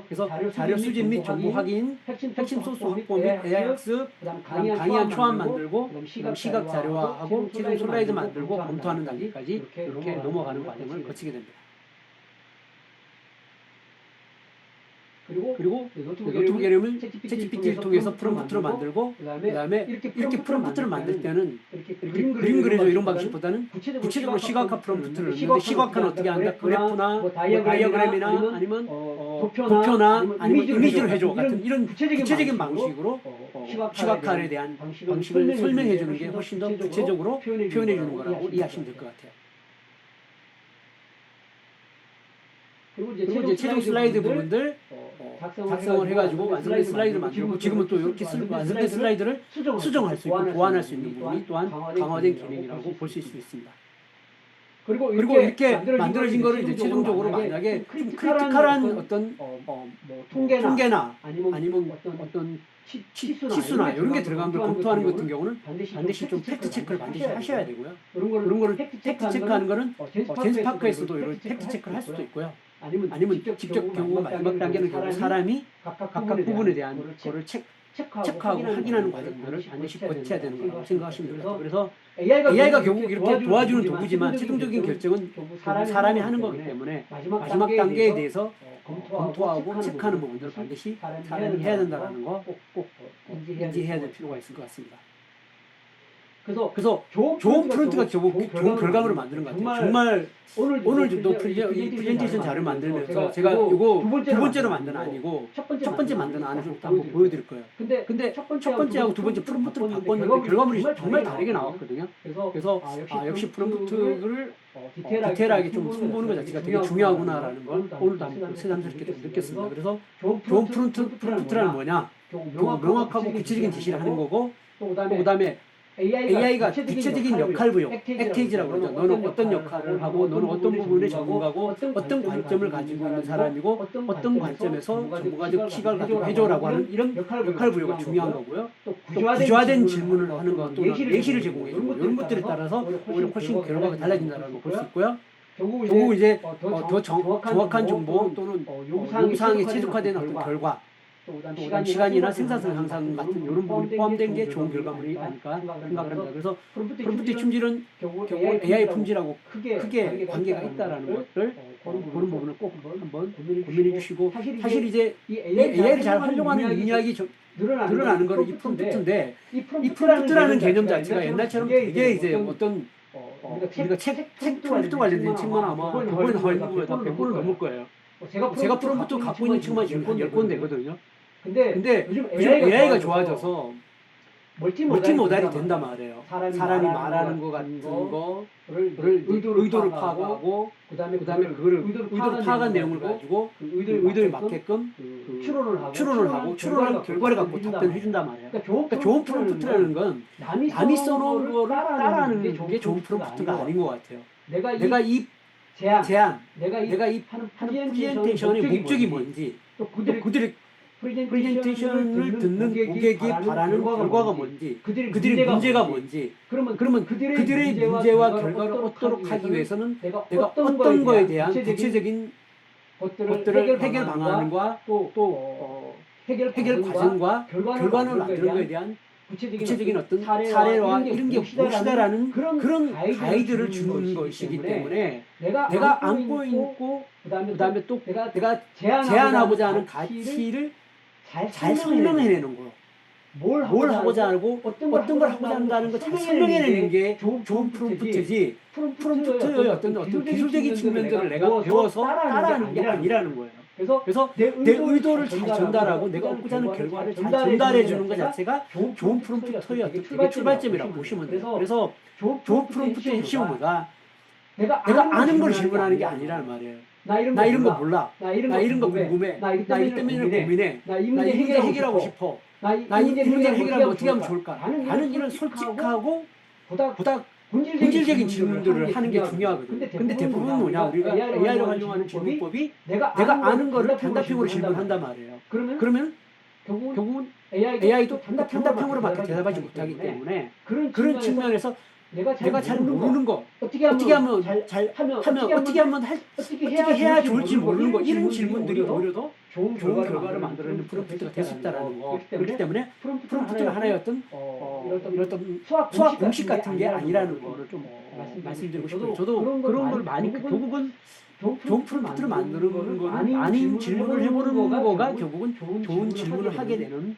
그래서 자료 수집 및 정보 확인, 핵심 소스 확보 및 AI 학습, 강의안 초안 만들고, 시각 자료화하고, 최종 슬라이드 만들고 검토하는 단계까지 이렇게 넘어가는 과정을 거치게 됩니다. 그리고 노트북 LM을 챗GPT를 통해서 프롬프트를 만들고 그다음에 이렇게 프롬프트를 만들 때는 그림 그려줘 이런 방식보다는 구체적으로 시각화 프롬프트를 넣는데 시각화는 어떻게 한다? 그래프나 뭐 다이어그램이나 아니면 도표나 아니면 이미지로 해줘 같은 이런 구체적인 방식으로 시각화에 대한 방식을 설명해 주는 게 훨씬 더 구체적으로 표현해 주는 거라고 이해하시면 될 것 같아요. 그리고 이제 최종 슬라이드 부분들 작성을 해가지고 완성된 슬라이드를 만들고 지금은 또 이렇게 완성된 슬라이드를 수정할 수 있고 보완할 수 있는 부분이 또한 강화된 기능이라고 볼 수 있습니다. 그리고 이렇게 만들어진 거를 이제 최종적으로 만약에 좀 크리티컬한 어떤 통계나 아니면 어떤 치수나 이런 게 들어간 걸 검토하는 것 같은 경우는 반드시 좀 팩트 체크를 반드시 하셔야 되고요. 그런 거를 팩트 체크하는 거는 젠스파크에서도 이런 팩트 체크를 할 수도 있고요. 아니면 직접 경우 마지막 단계는 결국 사람이 각각 부분에 대한 거를 체크하고 확인하는 과정들을 반드시 거쳐야 되는 거라고 생각하시면 될 것 같아요. 그래서 AI가 결국 이렇게 도와주는 도구지만 최종적인 결정은 사람이 하는 거기 때문에 마지막 단계에 대해서 검토하고 체크하는 부분들을 반드시 사람이 해야 된다는 거 꼭 인지해야 될 필요가 있을 것 같습니다. 그래서 좋은 프론트가 좋은 결과물을 만드는 것 같아요. 정말 오늘도 이 프레젠테이션 자료 만들면서 제가 이거 두 번째로 만든 아니고 첫 번째 만든 안을 좀 한번 보여드릴 거예요. 근데 첫 번째하고 두 번째 프롬프트를 바꿨는데 결과물이 정말 다르게 나왔거든요. 그래서 역시 프롬프트를 디테일하게 좀 손보는 것 자체가 되게 중요하구나라는 걸 오늘도 한번 새삼스럽게 느꼈습니다. 그래서 좋은 프롬프트라는 뭐냐? 결국 명확하고 구체적인 지시를 하는 거고 또 그다음에 AI가 구체적인 역할부여, 액테이지라고 그러죠. 너는 어떤 역할을 하고, 너는 어떤 부분에 전문가고, 어떤 관점을 가지고 있는 사람이고, 어떤 관점에서 전문가적 시각을 가지고 해줘라고 하는 이런 역할부여가 중요한 거고요. 또 구조화된 질문을 하는 것, 또 예시를 제공해주고 이런 것들에 따라서 오히려 훨씬 결과가 달라진다는 걸 볼 수 있고요. 결국 이제 더 정확한 정보 또는 요구사항에 최적화된 어떤 결과 또 그다음 시간이나 생산성 향상 같은 이런 부분이 포함된 게 좋은 결과물이 아닐까 생각을 합니다. 그래서 프롬프트의 품질은 결국 AI 품질하고 크게 관계가 있다라는 것을 보는 부분을 꼭 한번 고민해 주시고 사실 이제 이 AI를 잘 활용하는 능력이 드러나는 거는 이 프롬프트인데 이 프롬프트라는 개념 자체가 옛날처럼 되게 이제 어떤 우리가 책 프롬프트 관련된 책만 아마 100권이 나와 있는 거보다 100권은 넘을 거예요. 제가 프롬프트 갖고 있는 책만 지금 한 10권 되거든요. 근데 요즘 AI가 좋아져서 멀티모달이 된단 말이에요. 사람이 말하는 것 같은 거를 의도를 파악하고 그다음에 그거를 의도를 파악한 내용을 가지고 의도에 맞게끔 추론을 하고 추론한 결과를 갖고 답변해 준단 말이에요. 그러니까 좋은 프롬프트라는 건 남이 써놓은 거를 따라하는 게 좋은 프롬프트가 아닌 것 같아요. 내가 이 제안, 내가 이 하는 프레젠테이션의 목적이 뭔지 또 그들이 프레젠테이션을 듣는 고객이 바라는 결과가 뭔지, 그들의 문제가 뭔지, 그러면 그들의 문제와 결과를 얻도록 하기 위해서는 내가 어떤 거에 대한 구체적인 것들을 해결 방안과 해결 과정과 결과를 만드는 것에 대한 구체적인 어떤 사례와 이런 게 무엇이다라는 그런 가이드를 주는 것이기 때문에 내가 안고 있고 그다음에 또 내가 제안하고자 하는 가치를 잘 설명해내는 거예요. 뭘 하고자 하고 어떤 걸 하고자 한다는 걸 잘 설명해내는 게 좋은 프롬프트지, 프롬프트의 어떤 기술적인 측면들을 내가 배워서 따라하는 게 아니라는 거예요. 그래서 내 의도를 잘 전달하고 내가 얻고자 하는 결과를 잘 전달해 주는 것 자체가 좋은 프롬프트의 어떤 되게 출발점이라고 보시면 돼요. 그래서 좋은 프롬프트의 핵심은 뭐가? 내가 아는 걸 질문하는 게 아니라는 말이에요. 나 이런 거 몰라. 나 이런 거 궁금해. 나 이것 때문에 고민해. 나 이 문제 해결하고 싶어. 나 이 문제를 해결하면 어떻게 하면 좋을까? 라는 이런 솔직하고 보다 본질적인 질문들을 하는 게 중요하거든요. 근데 대부분은 뭐냐? 우리가 AI를 활용하는 질문법이 내가 아는 거를 단답형으로 질문한단 말이에요. 그러면 결국은 AI도 단답형으로밖에 대답하지 못하기 때문에 그런 측면에서 내가 잘 모르는 거, 어떻게 하면 어떻게 해야 좋을지 모르는 거, 이런 질문들이 오히려 더 좋은 결과를 만들어내는 프롬프트가 될 수 있다는 거. 그렇기 때문에 프롬프트는 하나의 어떤 이런 수학 공식 같은 게 아니라는 거를 좀 말씀드리고 싶어요. 저도 그런 걸 많이 결국은 좋은 프롬프트를 만드는 거는 아닌 질문을 해보는 거가 결국은 좋은 질문을 하게 되는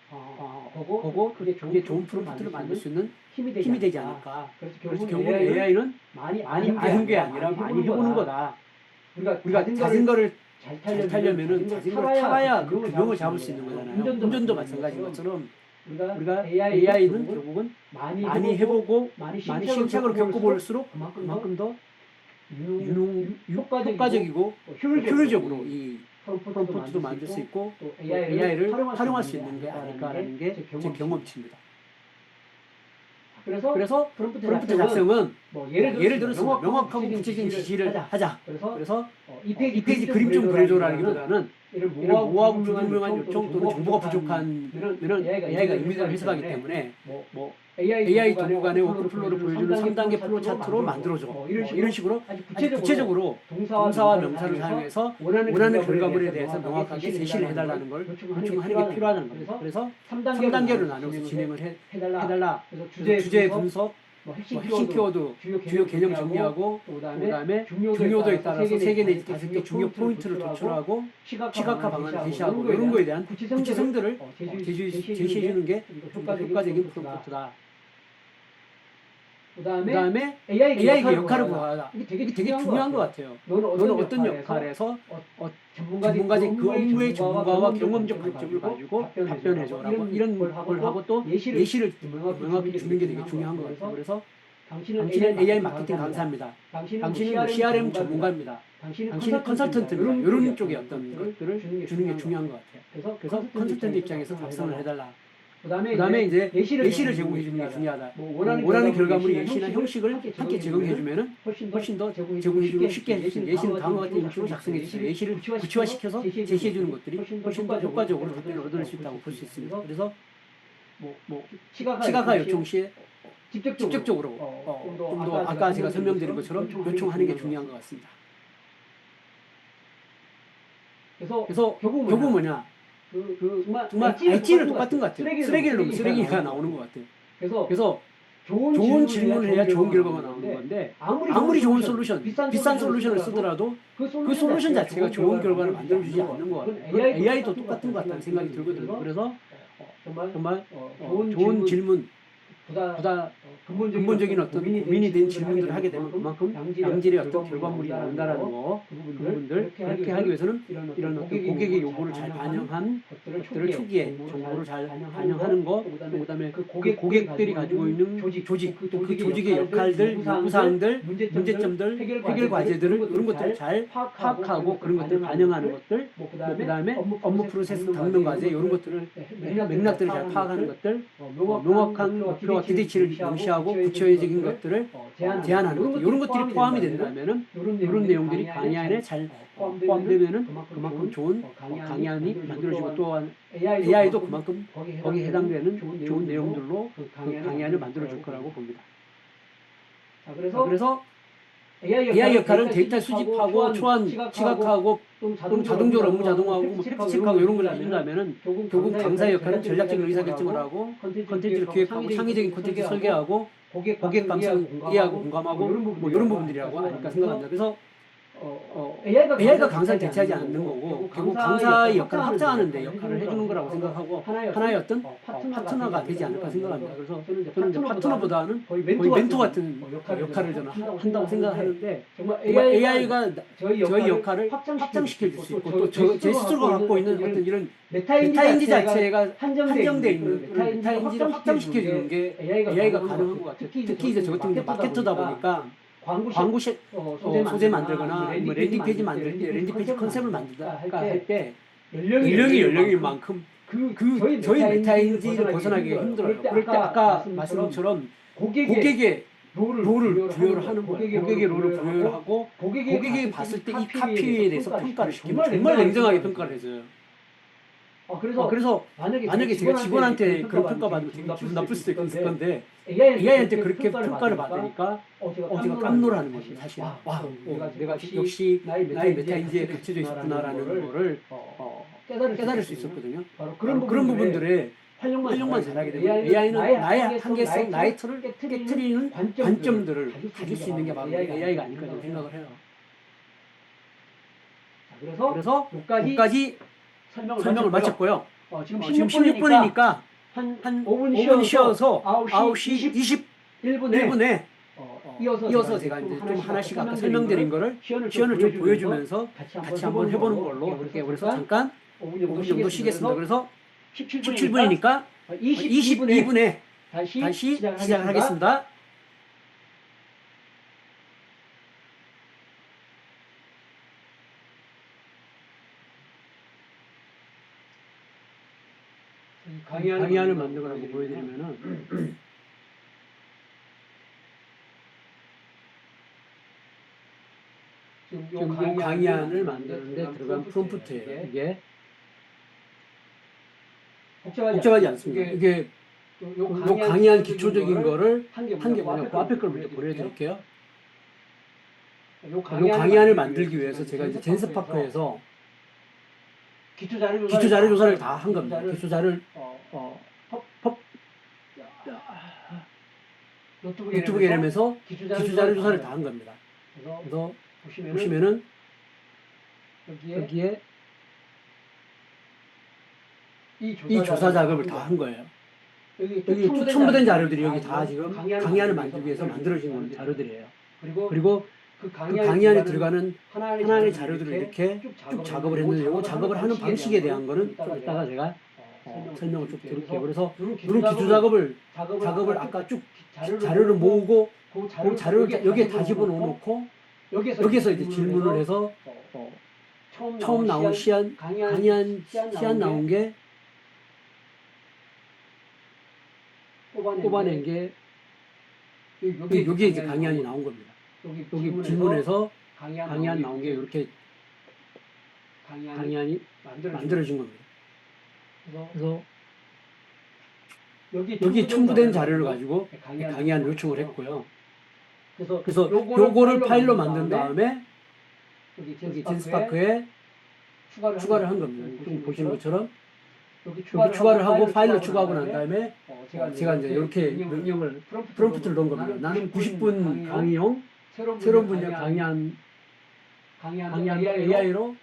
거고, 그게 좋은 프롬프트를 만들 수 있는 힘이 되지 않을까. 그래서 결국 AI는 많이 아는 게 아니라 많이 해보는 거다. 우리가 자전거를 잘 타려면은 자전거를 타봐야 그 균형을 잡을 수 있는 거잖아요. 운전도 마찬가지인 것처럼 우리가 AI는 결국은 많이 해보고 많이 시행착오를 겪어볼수록 그만큼 더 효과적이고 효율적으로 이 프롬프트도 만들 수 있고 또 AI를 활용할 수 있는 게 아닐까라는 게 제 경험치입니다. 그래서 프롬프트 작성은 예를 들어서 명확하고 구체적인 지시를 하자. 그래서 이 페이지 그림 좀 그려줘라기보다는 이런 모호하고 불분명한 요청 또는 정보가 부족한 이런 AI가 의미대로 해석하기 때문에 AI 도구 간의 워크플로우를 보여주는 3단계 플로우 차트로 만들어줘. 이런 식으로 아주 구체적으로 동사와 명사를 사용해서 원하는 결과물에 대해서 명확하게 제시를 해달라는 걸 요청하는 게 필요하다는 겁니다. 그래서 3단계로 나눠서 진행을 해달라. 그래서 주제 분석, 핵심 키워드, 주요 개념 정리하고 그다음에 중요도에 따라서 3개 내지 5개 중요 포인트를 도출하고 시각화 방안을 제시하고 이런 거에 대한 구체성들을 제시해 주는 게 효과적인 프롬프트다. 그다음에 AI의 역할을 구하다. 이게 되게 중요한 것 같아요. 너는 어떤 역할에서 전문가직 그 업무의 전문가와 경험적 관점을 가지고 답변해줘라고 이런 걸 하고 또 예시를 명확히 주는 게 되게 중요한 것 같아요. 그래서 당신은 AI 마케팅 강사입니다. 당신은 CRM 전문가입니다. 당신은 컨설턴트입니다. 이런 쪽의 어떤 것들을 주는 게 중요한 것 같아요. 그래서 컨설턴트 입장에서 작성을 해달라. 그다음에 이제 예시를 제공해 주는 게 중요하다. 원하는 결과물이 예시나 형식을 함께 제공해 주면은 훨씬 더 제공해 주고 쉽게 해줄 수 있는 예시는 다음과 같은 형식으로 작성해 주세요. 예시를 구체화시켜서 제시해 주는 것들이 훨씬 더 효과적으로 답변을 얻어낼 수 있다고 볼 수 있습니다. 그래서 시각화 요청 시에 직접적으로 좀 더 아까 제가 설명드린 것처럼 요청하는 게 중요한 것 같습니다. 그래서 결국 뭐냐? 정말 IT는 똑같은 것 같아요. 쓰레기를 넣으면 쓰레기가 나오는 것 같아요. 그래서 좋은 질문을 해야 좋은 결과가 나오는 건데 아무리 좋은 솔루션, 비싼 솔루션을 쓰더라도 그 솔루션 자체가 좋은 결과를 만들어주지 않는 것 같아요. AI도 똑같은 것 같다는 생각이 들거든요. 그래서 정말 좋은 질문, 보다 근본적인 어떤 고민이 된 질문들을 하게 되면 그만큼 양질의 어떤 결과물이 나온다라는 거, 그 부분들 그렇게 하기 위해서는 이런 어떤 고객의 요구를 잘 반영한 것들을 초기에 정보를 잘 반영하는 거, 또 그다음에 그 고객들이 가지고 있는 조직, 또 그 조직의 역할들, 요구사항들, 문제점들, 해결 과제들을 이런 것들을 잘 파악하고 그런 것들을 반영하는 것들, 그다음에 업무 프로세스 당면 과제 이런 것들을 맥락들을 잘 파악하는 것들, 명확한 목표 목표와 기대치를 무시하고 구체적인 것들을 제안하는 것, 이런 것들이 포함이 된다면은 이런 내용들이 강의 안에 잘 포함되면은 그만큼 좋은 강의안이 만들어지고, 또한 AI도 그만큼 거기에 해당되는 좋은 내용들로 그 강의안을 만들어줄 거라고 봅니다. 그래서 AI 역할은 데이터 수집하고 초안 시각하고 좀 자동적으로 업무 자동화하고 뭐 팩트 체크하고 이런 걸 만든다면은 결국 강사의 역할은 전략적인 의사결정을 하고 컨텐츠를 기획하고 창의적인 컨텐츠 설계하고 고객 감성 이해하고 공감하고 뭐 이런 부분들이라고 아닐까 생각합니다. 그래서 AI가 강사를 대체하지 않는 거고, 결국 강사의 역할을 확장하는 역할을 해주는 거라고 생각하고 하나의 어떤 파트너가 되지 않을까 생각합니다. 그래서 저는 이제 파트너보다는 거의 멘토 같은 역할을 저는 한다고 생각하는데, 정말 AI가 저희 역할을 확장시켜 줄 수 있고, 또 제 스스로가 갖고 있는 어떤 이런 메타인지 자체가 한정되어 있는 그런 메타인지를 확장시켜 주는 게 AI가 가능한 것 같아요. 특히 이제 저 같은 경우 마케터다 보니까 광고 소재 만들거나 뭐 랜딩 페이지 만들 때 랜딩 페이지 컨셉을 만들다 할 때 연령인 만큼 저희 메타인지를 벗어나기가 힘들어요. 그럴 때 아까 말씀한 것처럼 고객의 롤을 부여를 하는 거예요. 고객의 롤을 부여를 하고 고객이 봤을 때 이 카피에 대해서 평가를 시키면 정말 냉정하게 평가를 해줘요. 그래서 만약에 제가 직원한테 그런 평가 받으면 되게 기분 나쁠 수도 있을 건데, AI한테 그렇게 평가를 받으니까 제가 깜놀하는 거죠, 사실. 내가 역시 나의 메타인지에 갇혀져 있었구나라는 거를 깨달을 수 있었거든요. 그런 부분들에 활용만 잘하게 되면 AI는 나의 한계성, 나의 틀을 깨트리는 관점들을 가질 수 있는 게 바로 AI가 아닐까 저는 생각을 해요. 그래서 여기까지 설명을 마쳤고요. 지금 16분이니까 한 5분 쉬어서 9시 21분에 이어서 제가 이제 좀 하나씩 아까 설명드린 거를 시연을 좀 보여주면서 같이 한번 해보는 걸로 할게요. 그래서 잠깐 5분 정도 쉬겠습니다. 그래서 17분이니까 22분에 다시 시작을 하겠습니다. 강의안을 만들어라고 보여드리면은 지금 이 강의안을 만드는데 들어간 프롬프트예요. 이게 복잡하지 않습니다. 이게 요 강의안 기초적인 거를 한 개 뭐냐, 그 앞에 걸 먼저 보여드릴게요. 요 강의안을 만들기 위해서 제가 이제 젠스파크에서 기초 자료 조사를 다 한 겁니다. 기초 자료를 노트북 LM에서 기초 자료 조사를 다 한 겁니다. 그래서 보시면은 여기에 이 조사 작업을 다 한 거예요. 여기 첨부된 자료들이 여기 다 지금 강의안을 만들기 위해서 만들어진 자료들이에요. 그리고 그 강의안에 들어가는 하나의 자료들을 이렇게 쭉 작업을 했는데, 이 작업을 하는 방식에 대한 거는 좀 이따가 제가 설명을 쭉 드릴게요. 그래서 이런 기초 작업을 아까 쭉 자료를 모으고 그 자료를 여기에 다 집어넣고 여기서 이제 질문을 해서 처음 나온 강의안 시안 나온 게 뽑아낸 게 여기에 이제 강의안이 나온 겁니다. 여기 질문에서 강의안 나온 게 이렇게 강의안이 만들어진 겁니다. 그래서 여기 첨부된 자료를 가지고 강의안 요청을 했고요. 그래서 요거를 파일로 만든 다음에 여기 젠스파크에 추가를 한 겁니다. 좀 보시는 것처럼 여기 추가를 하고 파일로 추가하고 난 다음에 제가 이제 이렇게 명령을 프롬프트를 넣은 겁니다. 나는 90분 강의용 새로운 분야 강의안 AI로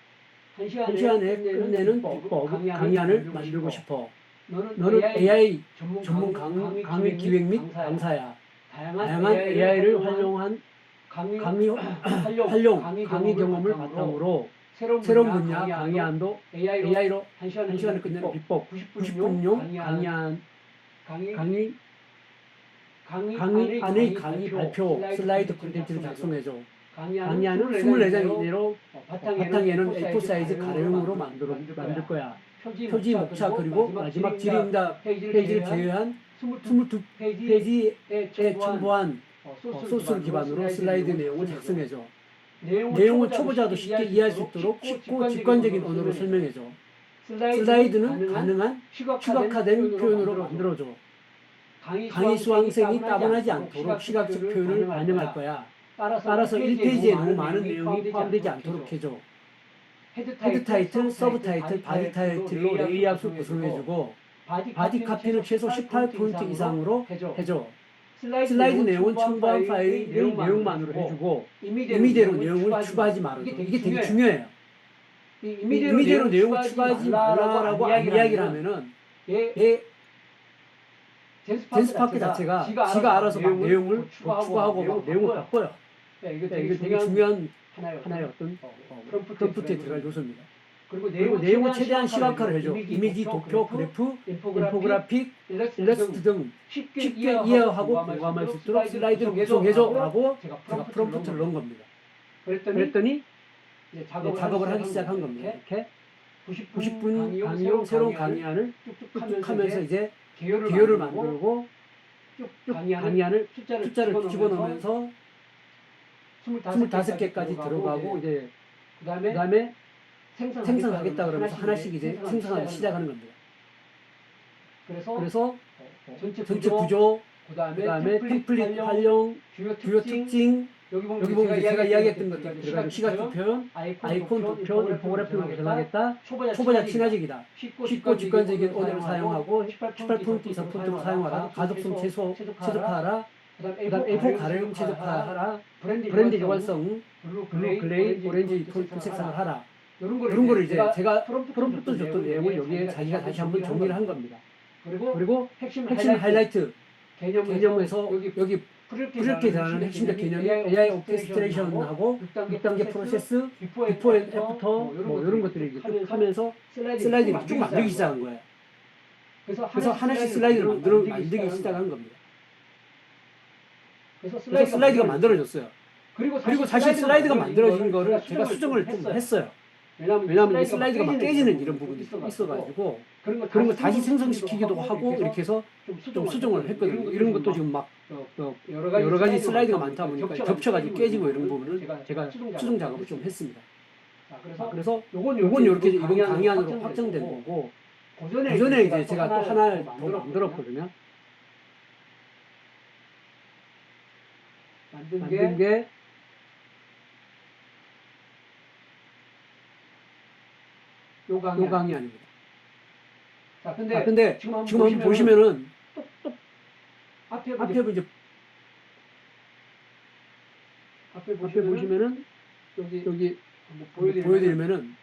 1시간에 끝내는 비법 강의안을 만들고 싶어. 너는 AI 전문 강의 기획 및 강사야. 다양한 AI를 활용한 강의 경험을 바탕으로 새로운 분야 강의안도 AI로 1시간에 끝내는 비법 90분용 강의 안의 강의 발표 슬라이드 콘텐츠를 작성해줘. 강의안은 24장 이내로 바탕에는 A4 사이즈 가로형으로 만들 거야. 표지, 목차, 그리고 마지막 질의응답 페이지를 제외한 22페이지에 첨부한 소스를 기반으로 슬라이드 내용을 작성해줘. 내용은 초보자도 쉽게 이해할 수 있도록 쉽고 직관적인 언어로 설명해줘. 슬라이드는 가능한 시각화된 표현으로 만들어줘. 강의 수강생이 따분하지 않도록 시각적 표현을 반영할 거야. 따라서 1페이지에 너무 많은 내용이 포함되지 않도록 해줘. 헤드 타이틀, 서브 타이틀, 바디 타이틀로 레이아웃을 구성해주고 바디 카피는 최소 18포인트 이상으로 해줘. 슬라이드 내용은 첨부한 파일의 내용만으로 해주고 임의대로 내용을 추가하지 말아줘. 이게 되게 중요해요. 임의대로 내용을 추가하지 말라라고 안 이야기를 하면은 젠스파크 자체가 지가 알아서 막 내용을 추가하고 막 내용을 바꿔요. 이게 되게 중요한 하나의 어떤 프롬프트에 들어갈 요소입니다. 그리고 내용을 최대한 시각화를 해줘. 이미지, 도표, 그래프, 인포그래픽, 일러스트 등 쉽게 이해하고 공감할 수 있도록 슬라이드를 구성해줘 라고 제가 프롬프트를 넣은 겁니다. 그랬더니 이제 작업을 하기 시작한 겁니다. 이렇게 90분 강의용 새로운 강의안을 뚝뚝 하면서 이제 개요를 만들고 쭉 강의안을 숫자를 집어넣으면서 25개까지 들어가고 이제 그 다음에 생성하겠다 그러면서 하나씩 이제 생성하기 시작하는 겁니다. 그래서 전체 구조, 그 다음에 템플릿 활용, 주요 특징, 여기 보면 제가 이야기했던 것들이 들어가는 시각적 표현, 아이콘, 도표, 인포그래픽을 구성하겠다, 초보자 친화적이다, 쉽고 직관적인 언어를 사용하고 18포인트 이상 폰트를 사용하라, 가독성 최적화하라, 그 다음 A4 가로형 최적화하라, 브랜드 일관성, 블루, 그레이, 오렌지 톤 색상을 하라. 이런 거를 이제 제가 프롬프트 줬던 내용을 여기에 자기가 다시 한번 정리를 한 겁니다. 그리고 핵심 하이라이트 개념에서 여기 프리케이션은 핵심적 개념이 AI 오케스트레이션하고 6단계 프로세스, 비포 앤 애프터 뭐 이런 것들을 이렇게 쭉 하면서 슬라이드를 쭉 만들기 시작한 거예요. 그래서 하나씩 슬라이드를 만들기 시작한 겁니다. 그래서 슬라이드가 만들어졌어요. 그리고 사실 슬라이드가 만들어진 거를 제가 수정을 좀 했어요. 왜냐하면 이 슬라이드가 막 깨지는 이런 부분이 있어가지고 그런 거 다시 생성시키기도 하고 이렇게 해서 좀 수정을 했거든요. 이런 것도 지금 막 여러 가지 슬라이드가 많다 보니까 겹쳐가지고 깨지고 이런 부분은 제가 수정 작업을 좀 했습니다. 그래서 요건 이렇게 이번 강의안으로 확정된 거고 그전에 이제 제가 또 하나를 더 만들었거든요. 만든 게 요 강의안입니다. 자, 근데 지금 한번 보시면은 앞에 보시면은 여기 한번 보여드리면은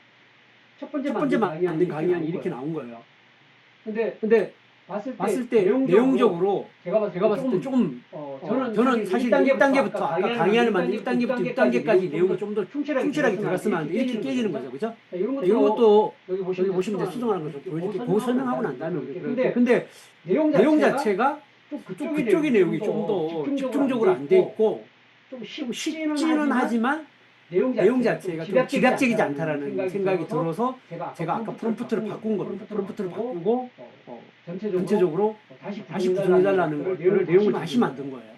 첫 번째 만든 강의안이 이렇게 나온 거예요. 근데 봤을 때 내용적으로 제가 봤을 때 조금 저는 사실 1단계부터 아까 강의안을 만든 1단계부터 6단계까지 내용이 좀 더 충실하게 들어갔으면 하는데 이렇게 깨지는 거죠. 그죠? 이런 것도 여기 보시면 이제 수정하는 거죠. 보여줄게. 그거 설명하고 난 다음에 근데 내용 자체가 좀 그쪽의 내용이 좀 더 집중적으로 안 돼 있고 좀 쉽지는 하지만 내용 자체가 좀 집약적이지 않다라는 생각이 들어서 제가 아까 프롬프트를 바꾼 겁니다. 프롬프트를 바꾸고 전체적으로 다시 구성해달라는 걸 내용을 다시 만든 거예요.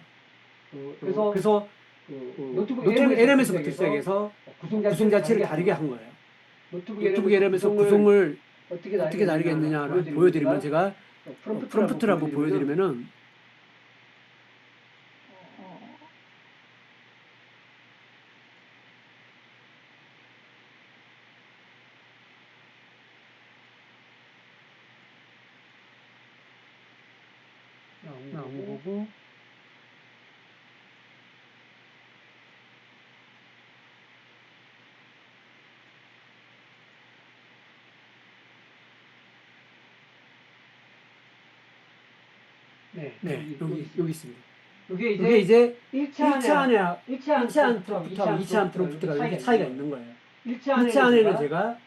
그래서 노트북 LM에서부터 시작해서 구성 자체를 다르게 한 거예요. 노트북 LM에서 구성을 어떻게 다르게 했느냐를 보여드리면 제가 프롬프트를 한번 보여드리면은 나온 거고 네, 여기 있습니다. 이게 이제 1차 프롬프트하고 2차 프롬프트가 이렇게 차이가 있는 거예요. 1차 안에는 제가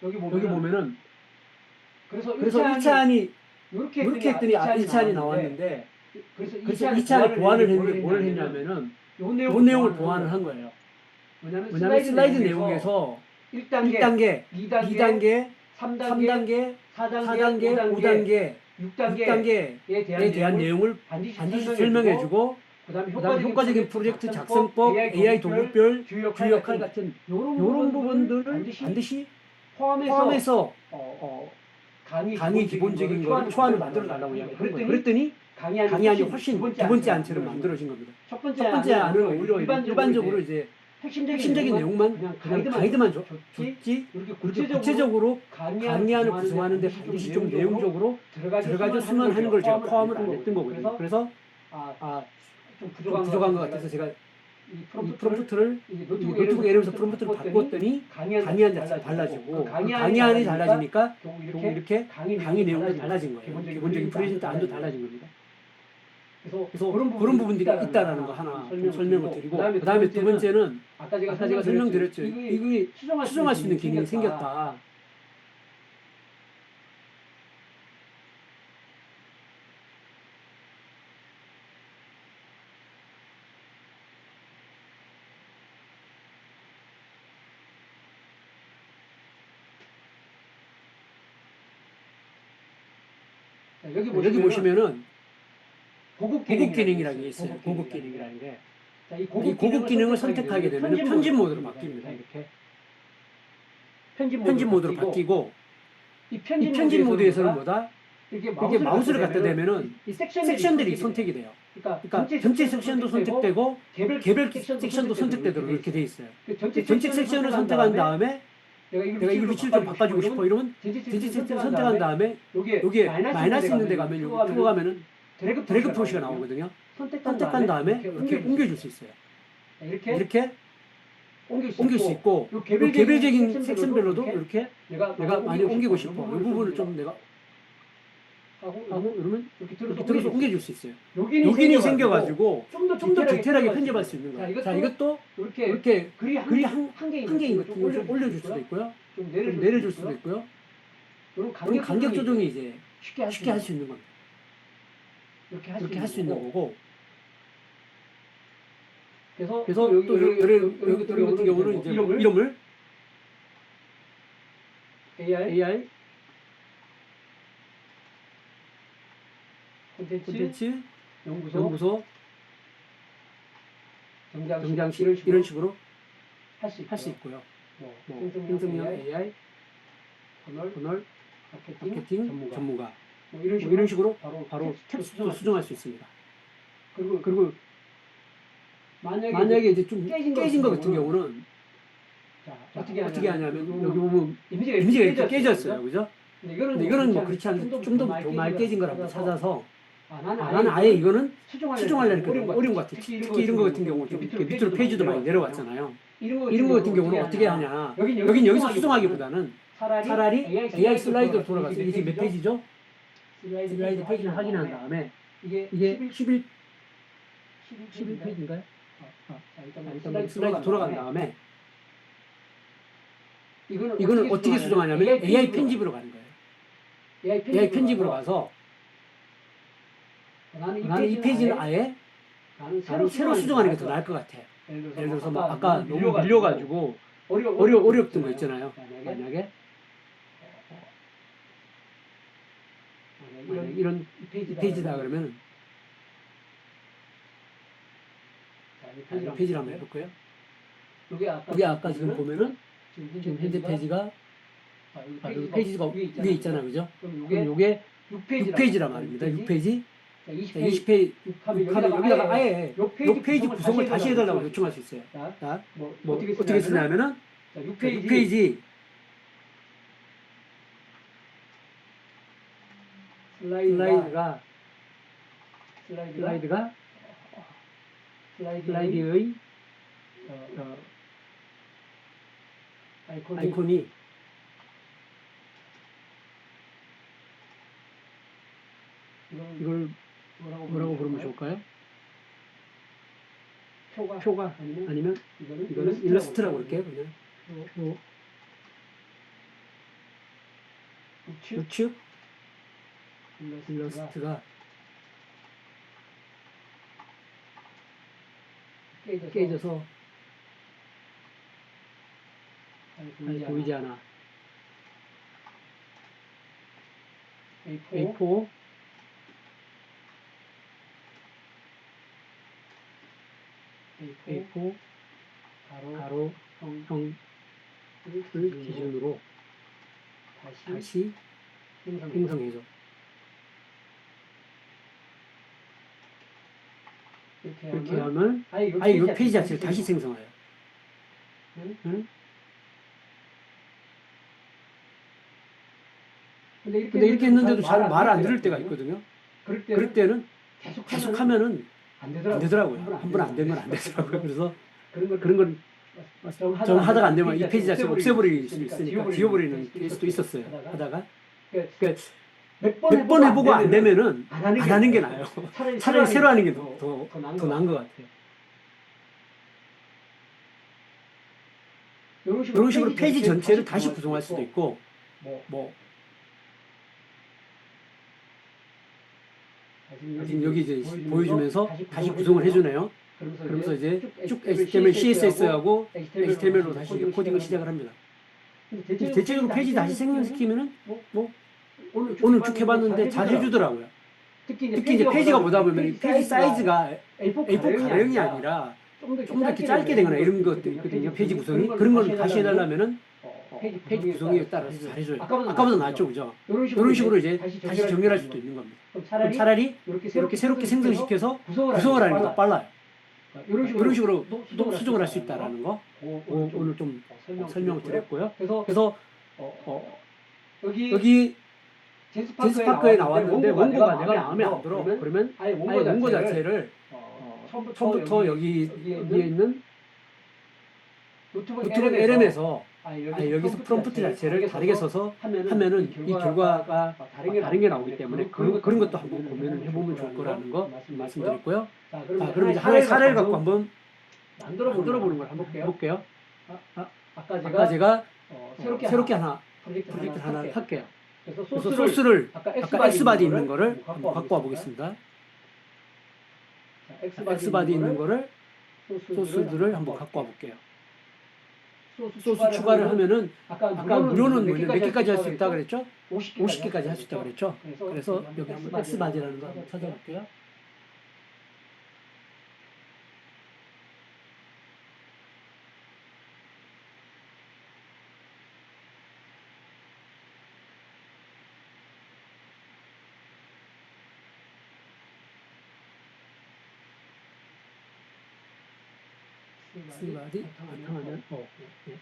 여기 보면은 그래서 1차 안이 이렇게 했더니 1차 안이 나왔는데 그래서 2차 안에 보완을 했는데 뭘 했냐면은 요 내용을 보완을 한 거예요. 왜냐면 슬라이드 내용에서 1단계, 2단계, 3단계, 4단계, 5단계 6단계에 대한 내용을 반드시 설명해주고 그다음에 효과적인 프로젝트 작성법, AI 도구별, 주요 역할 같은 이런 부분들을 반드시 포함해서 강의 기본적인 거를 초안을 만들어 달라고 이야기한 거예요. 그랬더니 강의안이 훨씬 두 번째 안처럼 만들어진 겁니다. 첫 번째 안은 오히려 일반적으로 이제 핵심적인 내용만 그냥 가이드만 줬지 그렇게 구체적으로 강의안을 구성하는데 반드시 좀 내용적으로 들어가줬으면 하는 걸 제가 포함을 안 했던 거거든요. 그래서 좀 부족한 것 같아서 제가 이 프롬프트를 노트북 에러에서 프롬프트를 바꿨더니 강의안 자체가 달라지고 그 강의안이 달라지니까 결국 이렇게 강의 내용도 달라진 거예요. 기본적인 프레젠트 안도 달라진 겁니다. 그래서 그런 부분들이 있다라는 거 하나 좀 설명을 드리고 그 다음에 두 번째는 아까 제가 설명드렸죠. 이게 수정할 수 있는 기능이 생겼다. 여기 보시면은 고급 기능이라는 게 있어요. 고급 기능이라는 게. 이 고급 기능을 선택하게 되면 편집 모드로 바뀝니다. 이렇게. 편집 모드로 바뀌고 이 편집 모드에서는 뭐다? 이렇게 마우스를 갖다 대면은 이 섹션들이 선택이 돼요. 그러니까 전체 섹션도 선택되고 개별 섹션도 선택되도록 이렇게 돼 있어요. 전체 섹션을 선택한 다음에 내가 이 위치를 좀 바꿔주고 싶어 이러면 전체 섹션을 선택한 다음에 여기에 마이너스 있는 데 가면 여기 큐어 가면은 드래그 표시가 나오거든요. 선택한 다음에 이렇게 옮겨줄 수 있어요. 이렇게 옮길 수 있고 개별적인 섹션별로도 이렇게 내가 많이 옮기고 싶어. 이 부분을 좀 내가 하고 이러면 이렇게 들어서 옮겨줄 수 있어요. 요긴이 생겨가지고 좀 더 디테일하게 편집할 수 있는 거예요. 자, 이것도 이렇게 글이 한 개인 것 같은 걸 올려줄 수도 있고요. 좀 내려줄 수도 있고요. 그런 간격 조정이 이제 쉽게 할 수 있는 겁니다. 이렇게 할 수 있는 거고. 그래서 또 여기 같은 경우는 이제 이름을 AI 콘텐츠 연구소 정장식 이런 식으로 할 수 있고요. 뭐 생성형 AI 퍼널 마케팅 전문가 뭐 이런 식으로 바로 텍스트도 수정할 수 있습니다. 그리고 만약에 이제 좀 깨진 것 같은 경우는 어떻게 하냐면 여기 보면 이미지가 이렇게 깨졌어요. 그죠? 근데 이거는 뭐 그렇지 않은데 좀 더 많이 깨진 걸 한번 찾아서 나는 아예 이거는 수정하려니까 어려운 것 같아. 특히 이런 거 같은 경우 좀 이렇게 밑으로 페이지도 많이 내려왔잖아요. 이런 거 같은 경우는 어떻게 하냐. 여기서 수정하기보다는 차라리 AI 슬라이드로 돌아가서 이게 지금 몇 페이지죠? 슬라이드 페이지를 확인한 다음에 이게 11페이지인가요? 일단 슬라이드 돌아간 다음에 이거는 어떻게 수정하냐면 AI 편집으로 가는 거예요. AI 편집으로 가서 나는 이 페이지는 아예 나는 새로 수정하는 게 더 나을 것 같아. 예를 들어서 막 아까 너무 밀려가지고 어려웠던 거 있잖아요. 만약에 이런 페이지다 그러면 페이지를 한번 해볼까요? 여기 아까 지금 보면은 지금 현재 페이지가 여기 페이지가 위에 있잖아요. 그죠? 그럼 요게 6페이지란 말입니다. 6페이지. 20페이지 6하면 여기다가 아예 요 페이지 구성을 다시 해달라고 요청할 수 있어요. 자, 뭐 어떻게 쓰냐면은 6페이지 슬라이드의 아이콘이 이걸 뭐라고 부르면 좋을까요? 표가 아니면 이거는 일러스트라고 할게요. 그냥 우측 일러스트가 깨져서 보이지 않아. A4 A4 가로 형을 기준으로 다시 생성해줘. 이렇게 하면 아예 이 페이지 자체를 다시 생성해요. 응? 근데 이렇게 했는데도 잘 말 안 들을 때가 있거든요. 그럴 때는 계속 하면은 안 되더라고요. 한 번 안 된 건 안 되더라고요. 그래서 그런 걸 좀 하다가 안 되면 이 페이지 자체를 없애버릴 수 있으니까 지워버리는 케이스도 있었어요. 하다가 그러니까 몇 번 해보고 안 되면은 안 하는 게 나아요. 차라리 새로 하는 게 더 나은 것 같아요. 이런 식으로 페이지 전체를 다시 구성할 수도 있고, 지금 여기 이제 보여주면서 다시 구성을 해주네요. 그러면서 이제 쭉 HTML, CSS하고 HTML로 다시 코딩을 시작을 합니다. 대체적으로 페이지 다시 생성시키면은 오늘 쭉 해봤는데 잘 해주더라고요. 특히 이제 페이지가 보다 보면 페이지 사이즈가 A4 가령이 아니라 좀 더 이렇게 짧게 되거나 이런 것들이 있거든요. 페이지 구성이. 그런 걸 다시 해달라면 페이지 구성에 따라서 잘해줘요. 아까보다 낫죠, 그죠? 이런 식으로 이제 다시 정렬할 수도 있는 겁니다. 그럼 차라리 이렇게 새롭게 생성시켜서 구성을 하는 게 더 빨라요. 이런 식으로 또 수정을 할 수 있다는 거 오늘 좀 설명을 드렸고요. 그래서 여기 제스파크에 나왔는데 원고가 내가 마음에 안 들어. 그러면 아예 원고 자체를 처음부터 여기에 있는 노트북 LM에서 여기서 프롬프트 자체를 다르게 써서 하면은 이 결과가 다른 게 나오기 때문에 그런 것도 한번 고민을 해보면 좋을 거라는 거 말씀드렸고요. 자, 그럼 이제 하나의 사례를 갖고 한번 만들어 보는 걸 한번 해볼게요. 아까 제가 새롭게 프로젝트 하나 할게요. 그래서 소스를 아까 X바디 있는 거를 한번 갖고 와 보겠습니다. X바디 있는 거를 소스들을 한번 갖고 와 볼게요. 소스 추가를 하면은 아까 무료는 몇 개까지 할 수 있다 그랬죠? 50개까지 할 수 있다 그랬죠? 그래서 여기 한번 X바디라는 거 한번 찾아볼게요. X바디 바탕화면 네.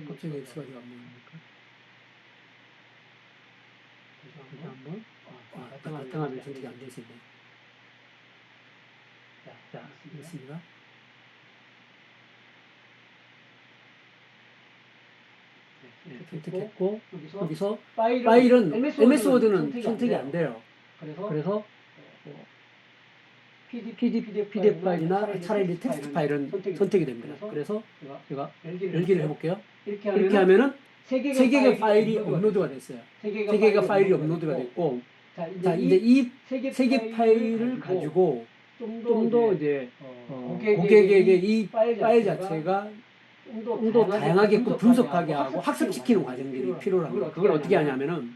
갑자기 X바디가 안 보입니까? 다시 한번 바탕화면 선택이 안 되시네. 자, 됐습니다. 네, 선택했고 여기서 파일은 MS 워드는 선택이 안 돼요. 그래서 PDF 파일이나 차라리 텍스트 파일은 선택이 됩니다. 그래서 제가 열기를 해볼게요. 이렇게 하면은 3개의 파일이 업로드가 됐어요. 3개가 파일이 업로드가 됐고, 자 이제 이 3개 파일을 가지고 좀 더 이제 고객에게 이 파일 자체가 좀 더 다양하게 분석하게 하고 학습시키는 과정들이 필요합니다. 그걸 어떻게 하냐면은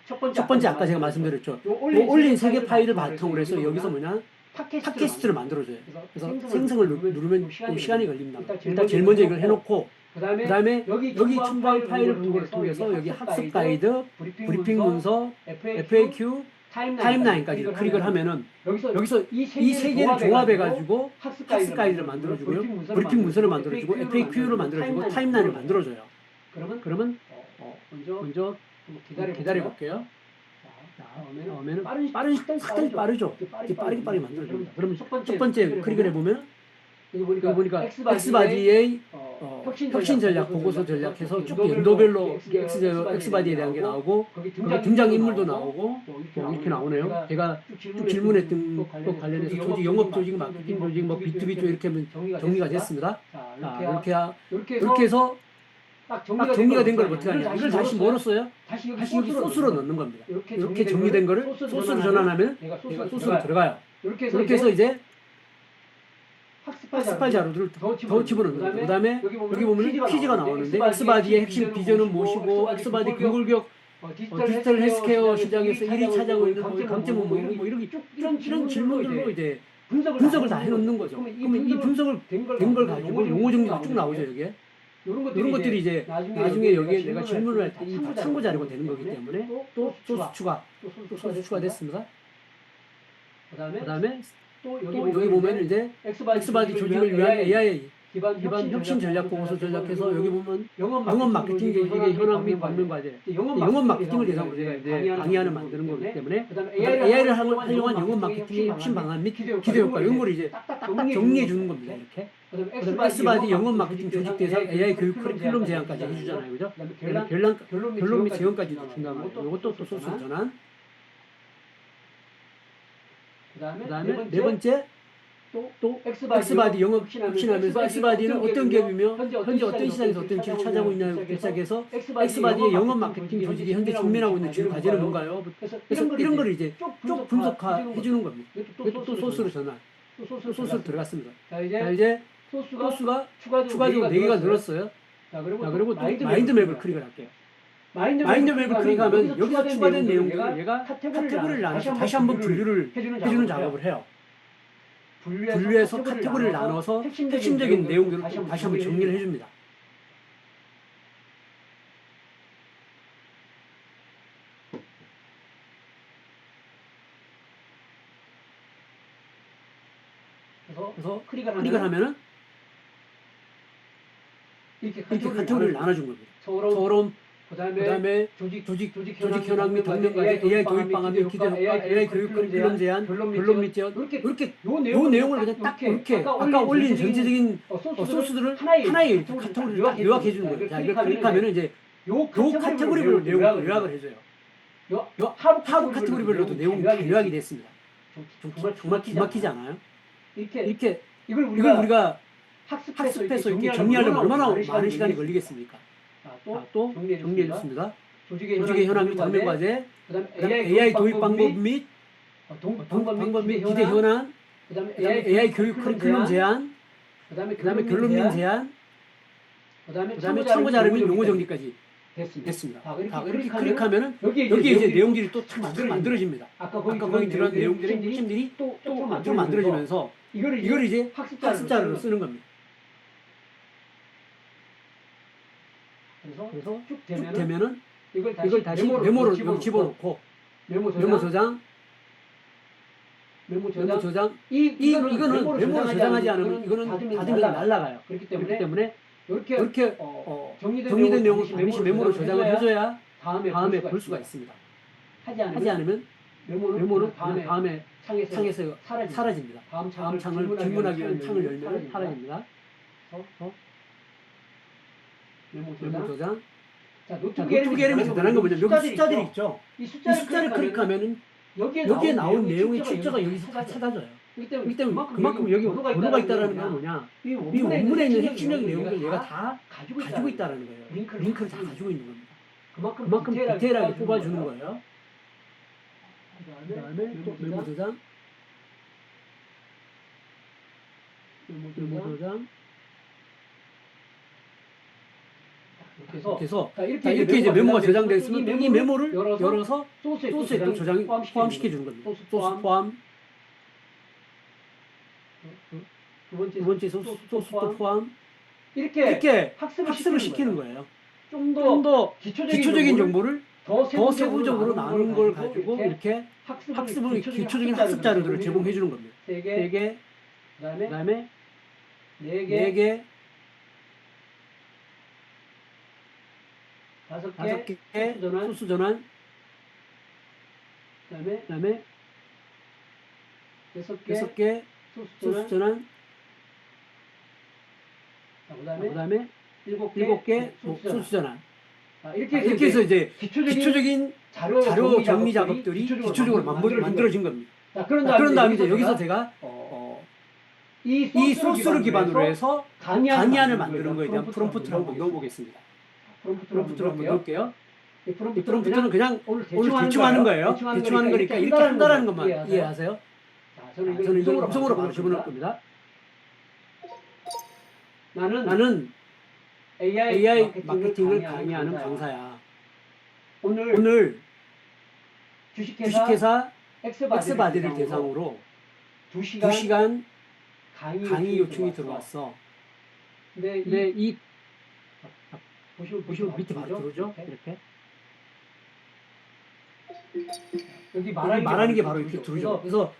첫 번째 아까 제가 말씀드렸죠. 올린 3개 파일을 바탕으로 해서 여기서 뭐냐 팟캐스트를 만들어줘요. 그래서 생성을 누르면 좀 시간이 걸립니다. 일단 제일 먼저 이걸 해놓고 그 다음에 여기 첨부한 파일을 분석을 통해서 여기 학습 가이드, 브리핑 문서, FAQ, 타임라인까지 클릭을 하면은 여기서 이 3개를 조합해가지고 학습 가이드를 만들어주고요, 브리핑 문서를 만들어주고, FAQ를 만들어주고, 타임라인을 만들어줘요. 그러면 먼저 기다려볼게요. 다음에는 상당히 빠르죠. 빠르게 만들어줍니다. 그러면 첫 번째 클릭을 해보면 여기 보니까 X바디의 혁신 전략, 보고서 전략해서 쭉 연도별로 X바디에 대한 게 나오고 거기 등장인물도 나오고 이렇게 나오네요. 제가 쭉 질문했던 것 관련해서 조직, 영업 조직, 마케팅 조직, 뭐 B2B 쪽 이렇게 하면 정리가 됐습니다. 이렇게 해서 딱 정리가 된 걸 어떻게 하냐. 이걸 다시 뭐로 써요? 다시 여기 소스로 넣는 겁니다. 이렇게 정리된 거를 소스로 전환하면 얘가 소스로 들어가요. 이렇게 해서 이제 학습할 자료들을 더 집어넣는 거예요. 그 다음에 여기 보면 퀴즈가 나오는데 엑스바디의 핵심 비전은 무엇이고 엑스바디 근골격 디지털 헬스케어 시장에서 1위 차지하고 있는 뭐 강점은 뭐 이런 질문들로 이제 분석을 다 해놓는 거죠. 그러면 이 분석을 된 걸 가지고 용어 정리가 쭉 나오죠 여기에. 이런 것들이 이제 나중에 여기에 내가 질문을 할 때 이 참고 자료가 되는 거기 때문에 또 소스 추가됐습니다. 그 다음에 또 여기 보면 이제 엑스바디 조직을 위한 AI 기반 혁신 전략 보고서 전략해서 여기 보면 영업 마케팅 조직의 현황 및 방면 과제 영업 마케팅을 대상으로 제가 이제 강의안을 만드는 거기 때문에 AI를 활용한 영업 마케팅의 혁신 방안 및 기대 효과 이런 걸 이제 딱 정리해 주는 겁니다 이렇게. 그다음에 엑스바디 영업 마케팅 조직 대상 AI 교육 커리큘럼 제안까지 해주잖아요, 그죠? 결론 및 제언까지도 준단 말이에요. 이것도 또 소스 전환. 그다음에 네 번째 또 엑스바디 영업 혁신하면서 엑스바디는 어떤 기업이며 현재 어떤 시장에서 어떤 위치를 차지하고 있냐부터 시작해서 엑스바디의 영업 마케팅 조직이 현재 직면하고 있는 주요 과제는 뭔가요? 그래서 이런 걸 이제 쭉 분석해 주는 겁니다. 이것도 또 소스로 전환. 소스로 들어갔습니다. 자 이제 소스가 추가적으로 4개가 늘었어요. 자 그리고 또 마인드맵을 클릭을 할게요. 마인드맵을 클릭하면 여기서 추가된 내용들을 얘가 카테고리를 나눠서 다시 한번 분류를 해주는 작업을 해요. 분류해서 카테고리를 나눠서 핵심적인 내용들을 다시 한번 정리를 해줍니다. 그래서 클릭을 하면은 이렇게 카테고리를 나눠준 겁니다. 서론, 그다음에 조직 현황 및 방면 과제, AI 교육 방안 및 기대 효과, AI 교육 커리큘럼 제안, 결론 및 제언 이렇게 요 내용을 그냥 딱 이렇게 아까 올린 전체적인 소스들을 하나의 이렇게 카테고리를 딱 요약해 주는 거예요. 자, 이걸 클릭하면은 이제 요 카테고리별로 내용을 요약을 해줘요. 요 하부 카테고리별로도 내용이 다 요약이 됐습니다. 정말 기막히지 않아요? 이렇게 이걸 우리가 학습해서 이렇게 정리하려면 얼마나 많은 시간이 걸리겠습니까? 또 정리해 줬습니다. 조직의 현황 및 방면 과제, 그다음에 AI 도입 방법 및 기대 현황, 그다음에 AI 교육 커리큘럼 제안, 그다음에 결론 및 제안, 그다음에 참고 자료 및 용어 정리까지 됐습니다. 이렇게 클릭하면은 여기에 이제 내용들이 또 만들어집니다. 아까 거기 들어간 내용들의 핵심들이 또 만들어지면서 이걸 이제 학습 자료로 쓰는 겁니다. 그래서 쭉 되면은 이걸 다시 메모로 여기 집어넣고 메모 저장 이거는 메모로 저장하지 않으면 이거는 닫으면 날아가요. 그렇기 때문에 이렇게 정리된 내용을 반드시 메모로 저장을 해줘야 다음에 볼 수가 있습니다. 하지 않으면 메모는 다음에 창에서 사라집니다. 다음 창을 질문하기 위한 창을 열면 사라집니다. 메모 저장. 자, 노트북에는 대단한 거 뭐냐면 여기 숫자들이 있죠. 이 숫자를 클릭하면은 여기에 나온 내용의 출처가 여기서 다 찾아져요. 그렇기 때문에 그만큼 여기 번호가 있다는 건 뭐냐? 이 원문에 있는 핵심적인 내용들 얘가 다 가지고 있다는 거예요. 링크를 다 가지고 있는 겁니다. 그만큼 디테일하게 뽑아주는 거예요. 그 다음에 또 메모 저장. 그래서 이렇게 이제 메모가 저장되어 있으면 이 메모를 열어서 소스에 또 포함시켜 주는 겁니다. 소스 포함. 두 번째 소스 또 포함. 이렇게 학습을 시키는 거예요. 좀 더 기초적인 정보를 더 세부적으로 나눈 걸 가지고 이렇게 기초적인 학습 자료들을 제공해 주는 겁니다. 3개, 그다음에 4개, 5개, 소스 전환, 그다음에 6개, 소스 전환, 그다음에 7개, 소스 전환. 이렇게 해서 이제 기초적인 자료 정리 작업들이 기초적으로 만들어진 겁니다. 그런 다음에 이제 여기서 제가 이 소스를 기반으로 해서 강의안을 만드는 거에 대한 프롬프트를 한번 넣어보겠습니다. 프롬프트를 한번 넣을게요. 이 프롬프트는 그냥 오늘 대충 하는 거예요. 대충 하는 거니까 이렇게 한다는 것만 이해하세요. 저는 이걸 음성으로 바로 집어넣을 겁니다. 나는 AI 마케팅을 강의하는 강사야. 오늘 주식회사 엑스바디를 대상으로 2시간 강의 요청이 들어왔어. 근데 이 보시면 밑에 바로 들어오죠? 이렇게. 여기 말하는 게 바로 이렇게 들어오죠. 그래서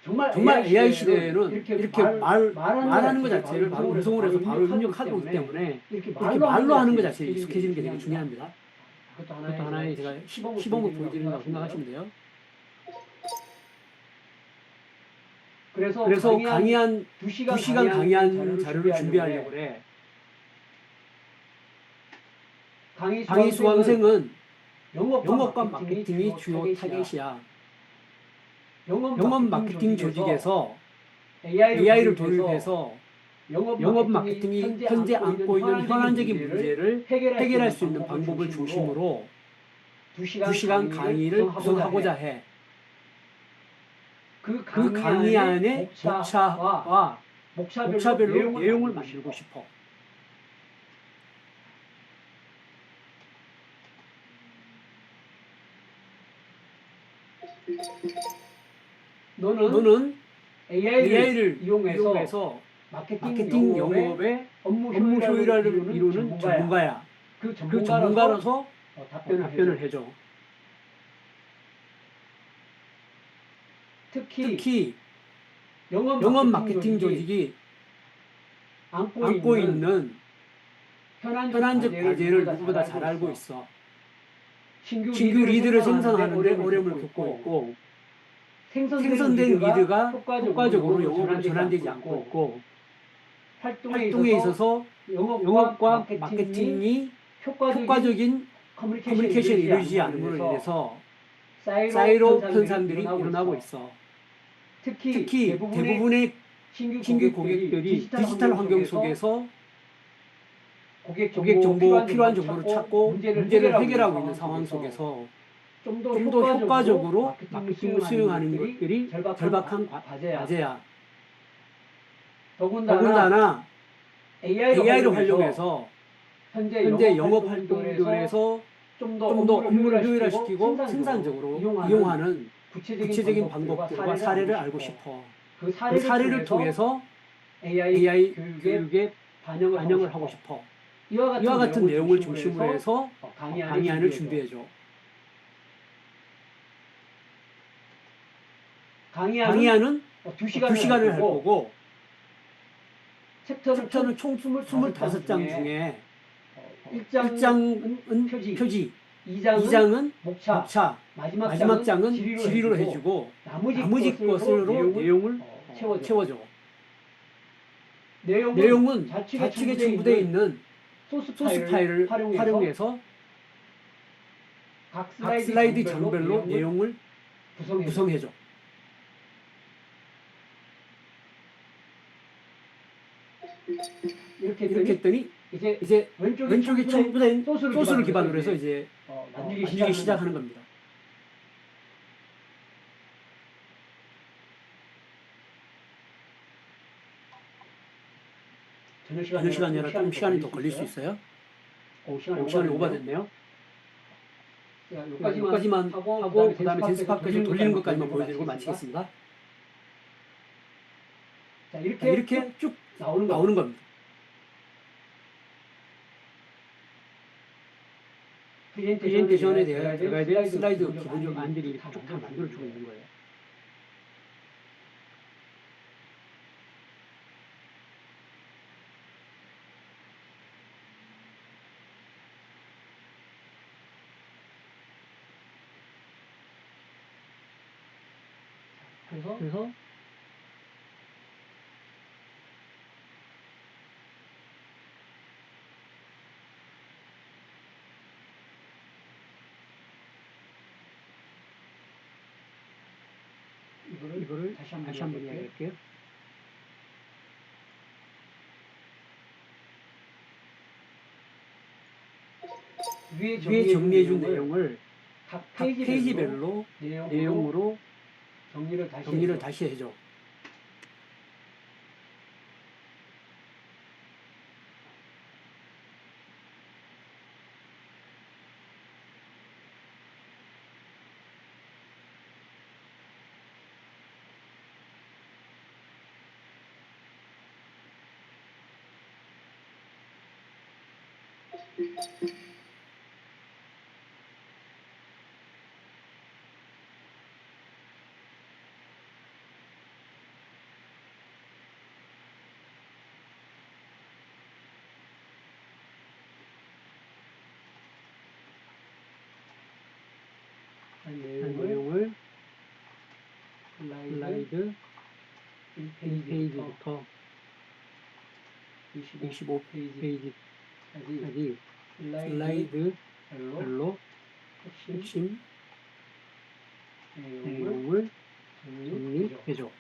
정말 AI 시대에는 이렇게 말하는 것 자체를 바로 음성으로 해서 바로 입력하고 있기 때문에 이렇게 말로 하는 것 자체에 익숙해지는 게 되게 중요합니다. 그것도 하나의 제가 시범을 보여드린다고 생각하시면 돼요. 그래서 강의한 2시간 강의한 자료를 준비하려고 그래. 강의 수강생은 영업과 마케팅이 주요 타겟이야. 영업 마케팅 조직에서 AI를 도입해서 영업 마케팅이 현재 안고 있는 현안적인 문제를 해결할 수 있는 방법을 중심으로 2시간 강의를 구성하고자 해. 그 강의 안에 목차별로 내용을 만들고 싶어. 너는 AI를 이용해서 마케팅 영업의 업무 효율화를 이루는 전문가야. 그 전문가로서 답변을 해줘. 특히 영업 마케팅 조직이 안고 있는 현안적 과제를 누구보다 잘 알고 있어. 신규 리드를 생산하는데 어려움을 겪고 있고 생성된 리드가 효과적으로 영업으로 전환되지 않고 있고 활동에 있어서 영업과 마케팅이 효과적인 커뮤니케이션이 이루어지지 않음으로 인해서 사이로 현상들이 일어나고 있어. 특히 대부분의 신규 고객들이 디지털 환경 속에서 고객 정보, 필요한 정보를 찾고 문제를 해결하고 있는 상황 속에서 좀 더 효과적으로 마케팅을 수행하는 것들이 절박한 과제야. 더군다나 AI를 활용해서 현재 영업 활동들에서 좀 더 업무를 효율화시키고 생산적으로 이용하는 구체적인 방법들과 사례를 알고 싶어. 그 사례를 통해서 AI 교육에 반영을 하고 싶어. 이와 같은 내용을 중심으로 해서 강의안을 준비해줘. 강의안은 2시간을 할 거고 챕터는 총 25장 중에 1장은 표지, 2장은 목차, 마지막 장은 질의로 해주고 나머지 것으로 내용을 채워줘. 내용은 좌측에 첨부되어 있는 소스 파일을 활용해서 각 슬라이드 장별로 내용을 구성해줘. 이렇게 했더니 이제 왼쪽에 첨부된 소스를 기반으로 해서 이제 만들기 시작하는 겁니다. 저녁 시간이라 좀 시간이 더 걸릴 수 있어요. 시간이 오버됐네요. 여기까지만 하고 그 다음에 댄스파크에서 돌리는 것까지만 보여드리고 마치겠습니다. 자, 이렇게 쭉 나오는 겁니다. 프레젠테이션에 들어가야 될 슬라이드 기본적 안들이 쭉 다 만들어주고 있는 거예요. 그래서 이거를 다시 한번 이야기할게요. 위에 정리해준 내용을 각 페이지별로 내용으로 정리를 다시 해줘. 내용을 슬라이드 1페이지부터 25페이지까지 슬라이드별로 핵심 내용을 정리해줘.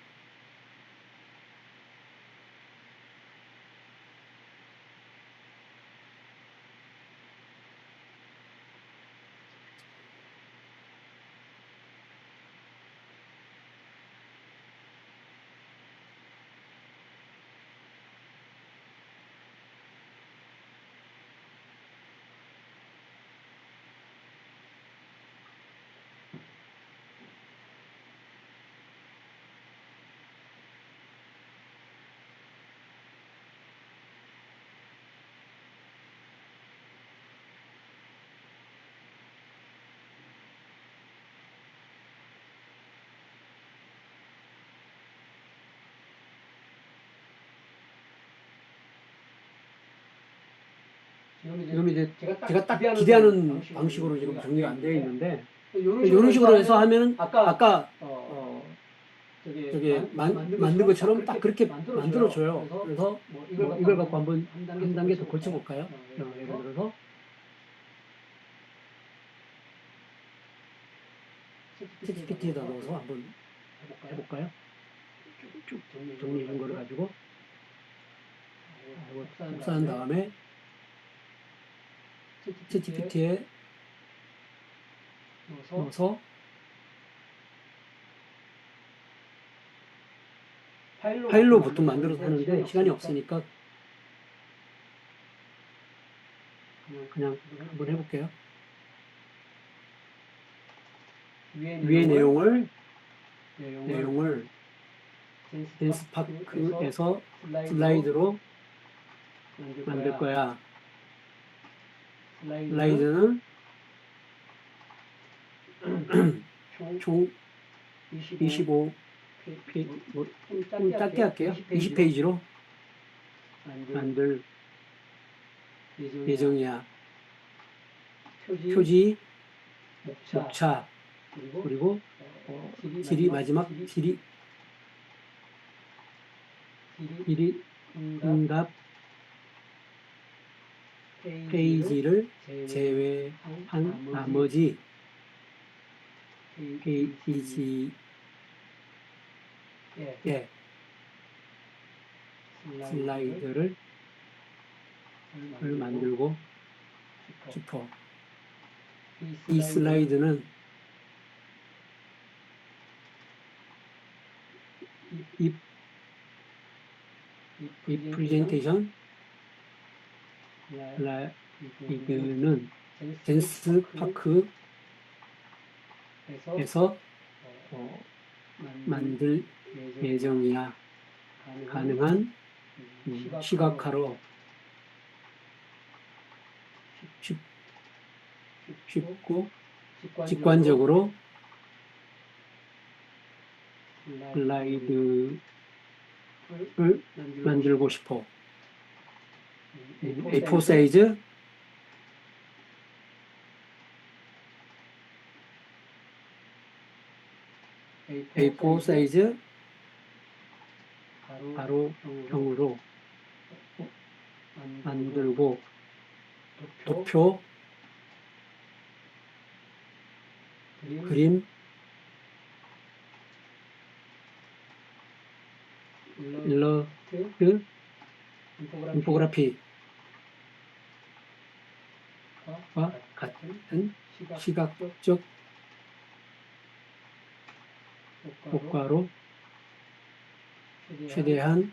지금 이제 제가 딱 기대하는 방식으로 지금 정리가 안 되어 있는데 이런 식으로 해서 하면은 아까 저기 만든 것처럼 딱 그렇게 만들어줘요. 그래서 뭐 이걸 갖고 한번 한 단계 더 걸쳐볼까요? 예를 들어서 챗GPT에다 넣어서 한번 해볼까요? 쭉 정리해 준 거를 가지고 복사한 다음에 챗GPT에 넣어서 파일로 보통 만들어서 하는데 시간이 없으니까 그냥 한번 해볼게요. 위의 내용을 댄스파크에서 슬라이드로 만들 거야. 슬라이드는 총 25 좀 짧게 할게요. 20페이지로 만들 예정이야. 표지, 목차, 그리고 마지막 질의 응답 페이지를 제외한 나머지 페이지에 슬라이드를 만들고 싶어. 이 슬라이드는 이 프레젠테이션 슬라이드는 댄스파크에서 만들 예정이야. 가능한 시각화로 쉽고 직관적으로 슬라이드를 만들고 싶어. A4 사이즈 A4 사이즈 가로형으로 만들고 도표, 그림, 일러스트, 인포그래피와 같은 시각적 효과로 최대한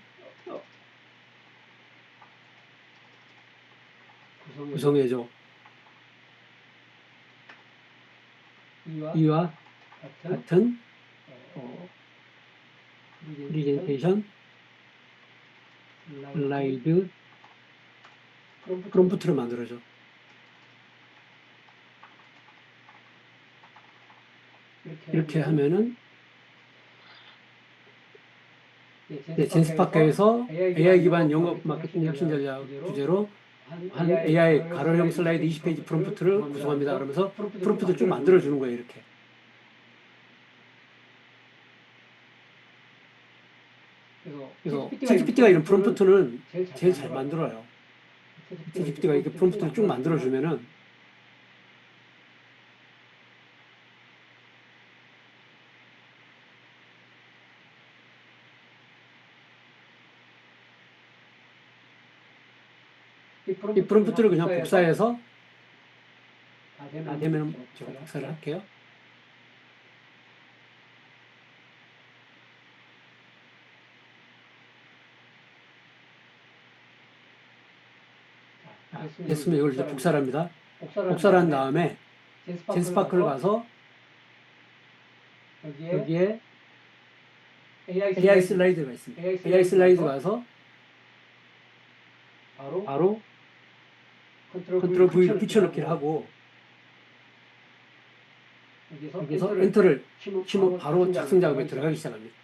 구성해줘. 이와 같은 프레젠테이션 슬라이드 프롬프트를 만들어줘. 이렇게 하면은 젠스파크에서 AI 기반 영업 마케팅 혁신 전략 주제로 한 AI 가로형 슬라이드 20페이지 프롬프트를 구성합니다. 그러면서 프롬프트를 쭉 만들어주는 거예요. 이렇게. 그래서 챗GPT가 이런 프롬프트는 제일 잘 만들어요. 챗GPT가 이렇게 프롬프트를 쭉 만들어주면은 이 프롬프트를 그냥 복사해서 다 되면 제가 복사를 할게요. 됐으면 이걸 이제 복사를 합니다. 복사를 한 다음에 젠스파크를 가서 여기에 AI 슬라이드가 있습니다. AI 슬라이드 가서 바로 컨트롤 V로 붙여넣기를 하고 여기서 엔터를 치면 바로 작성 작업에 들어가기 시작합니다.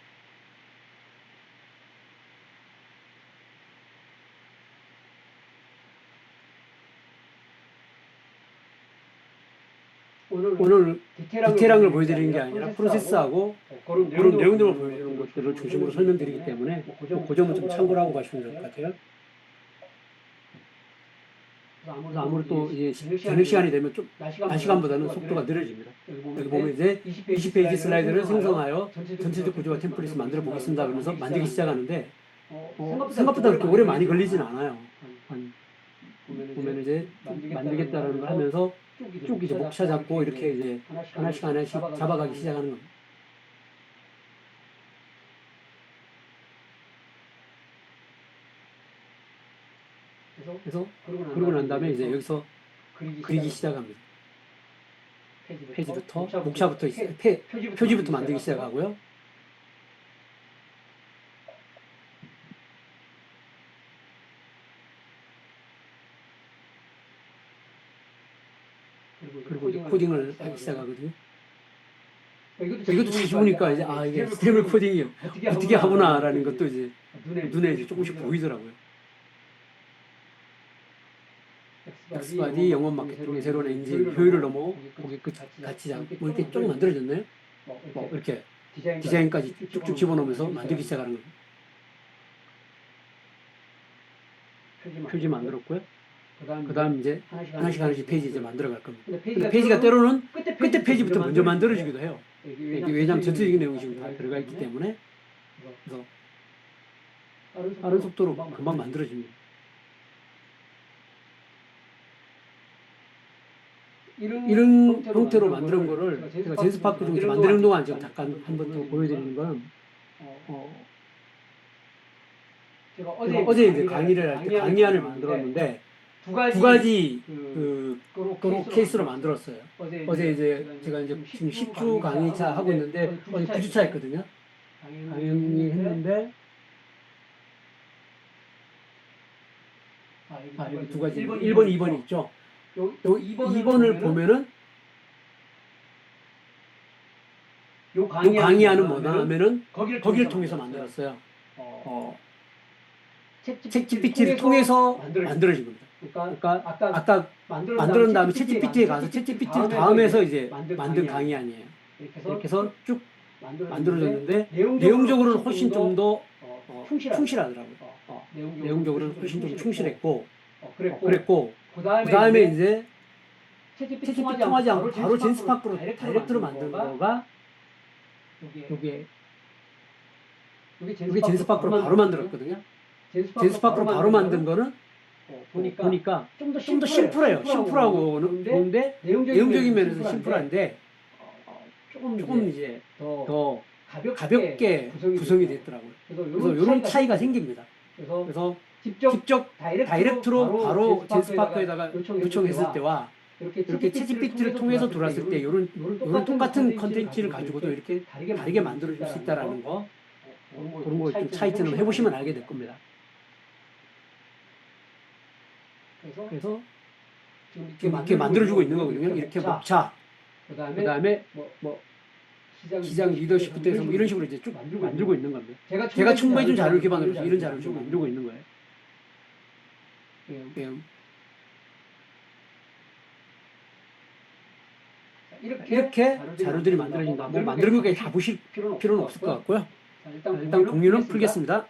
오늘 디테일한 걸 보여드리는 게 아니라 프로세스하고 그런 내용들을 보여주는 것들을 중심으로 설명드리기 때문에 그 점은 좀 참고를 하고 가시면 될 것 같아요. 그래서 아무래도 이제 저녁 시간이 되면 좀 낮 시간보다는 속도가 느려집니다. 여기 보면 이제 20페이지 슬라이드를 생성하여 전체적 구조와 템플릿을 만들어 보겠습니다. 그러면서 만들기 시작하는데 생각보다 그렇게 오래 많이 걸리진 않아요. 보면 이제 만들겠다라는 걸 하면서 쭉 이제 목차 잡고 이렇게 이제 하나씩 잡아가기 시작하는 겁니다. 그래서 그러고 난 다음에 이제 여기서 그리기 시작합니다. 페이지부터 목차부터 표지부터 만들기 시작하고요. 그리고 이제 코딩을 하기 시작하거든요. 이것도 다시 보니까 이제 이게 HTML 코딩이 어떻게 하구나라는 것도 이제 눈에 이제 조금씩 보이더라고요. 엑스바디 영업 마케팅의 새로운 엔진 효율을 넘어 고객 끝 같이 뭐 이렇게 쭉 만들어졌네요. 이렇게 디자인까지 쭉쭉 집어넣으면서 만들기 시작하는 거예요. 표지 만들었고요. 그 다음 이제 하나씩 페이지 이제 만들어 갈 겁니다. 근데 페이지가 때로는 끝에 페이지부터 먼저 만들어지기도 해요. 왜냐하면 전체적인 내용이 지금 다 들어가 있기 때문에. 그래서 빠른 속도로 금방 만들어집니다. 이런 형태로 만드는 거를 제가 젠스파크 중에서 만드는 동안 지금 잠깐 한번 더 보여드리는 건 제가 어제 이제 강의를 할 때 강의안을 만들었는데 두 가지 그런 케이스로 만들었어요. 어제 이제 제가 이제 지금 10주 강의차 하고 있는데 어제 9주차 했거든요. 강의 했는데 여기 두 가지 1번, 2번이 있죠. 요 2번을 보면은 요 강의안은 뭐냐 하면은 거기를 통해서 만들었어요. 챗GPT를 통해서 만들어진 겁니다. 그러니까 아까 만들은 다음에 챗GPT에 가서 챗GPT 다음에서 이제 만든 강의안이에요. 이렇게 해서 쭉 만들어졌는데 내용적으로는 훨씬 좀 더 충실하더라고요. 내용적으로는 훨씬 좀 충실했고 그랬고 그 다음에 이제 챗GPT 통하지 않고 바로 젠스파크로 다이렉트로 만든 거가 요게 젠스파크로 바로 만들었거든요. 젠스파크로 바로 만든 거는 보니까 좀 더 심플해요. 심플하고는 좋은데 내용적인 면에서 심플한데 조금 이제 더 가볍게 구성이 됐더라고요. 그래서 이런 차이가 생깁니다. 그래서 직접 다이렉트로 바로 젠스파크에다가 요청했을 때와 이렇게 챗GPT를 통해서 들어왔을 때 이런 똑같은 컨텐츠를 가지고도 이렇게 다르게 만들어줄 수 있다라는 거 그런 거 좀 차이점을 해보시면 알게 될 겁니다. 그래서 지금 이렇게 만들어주고 있는 거거든요. 이렇게 목차, 그 다음에 뭐 기장 리더십부터 해서 뭐 이런 식으로 이제 쭉 만들고 있는 겁니다. 제가 충분히 준 자료를 기반으로 해서 이런 자료를 좀 만들고 있는 거예요. 예. 이렇게 자료들이 만들어진다. 뭐 만드는 것까지 다 보실 필요는 없을 것 같고요. 일단 공유는 풀겠습니다.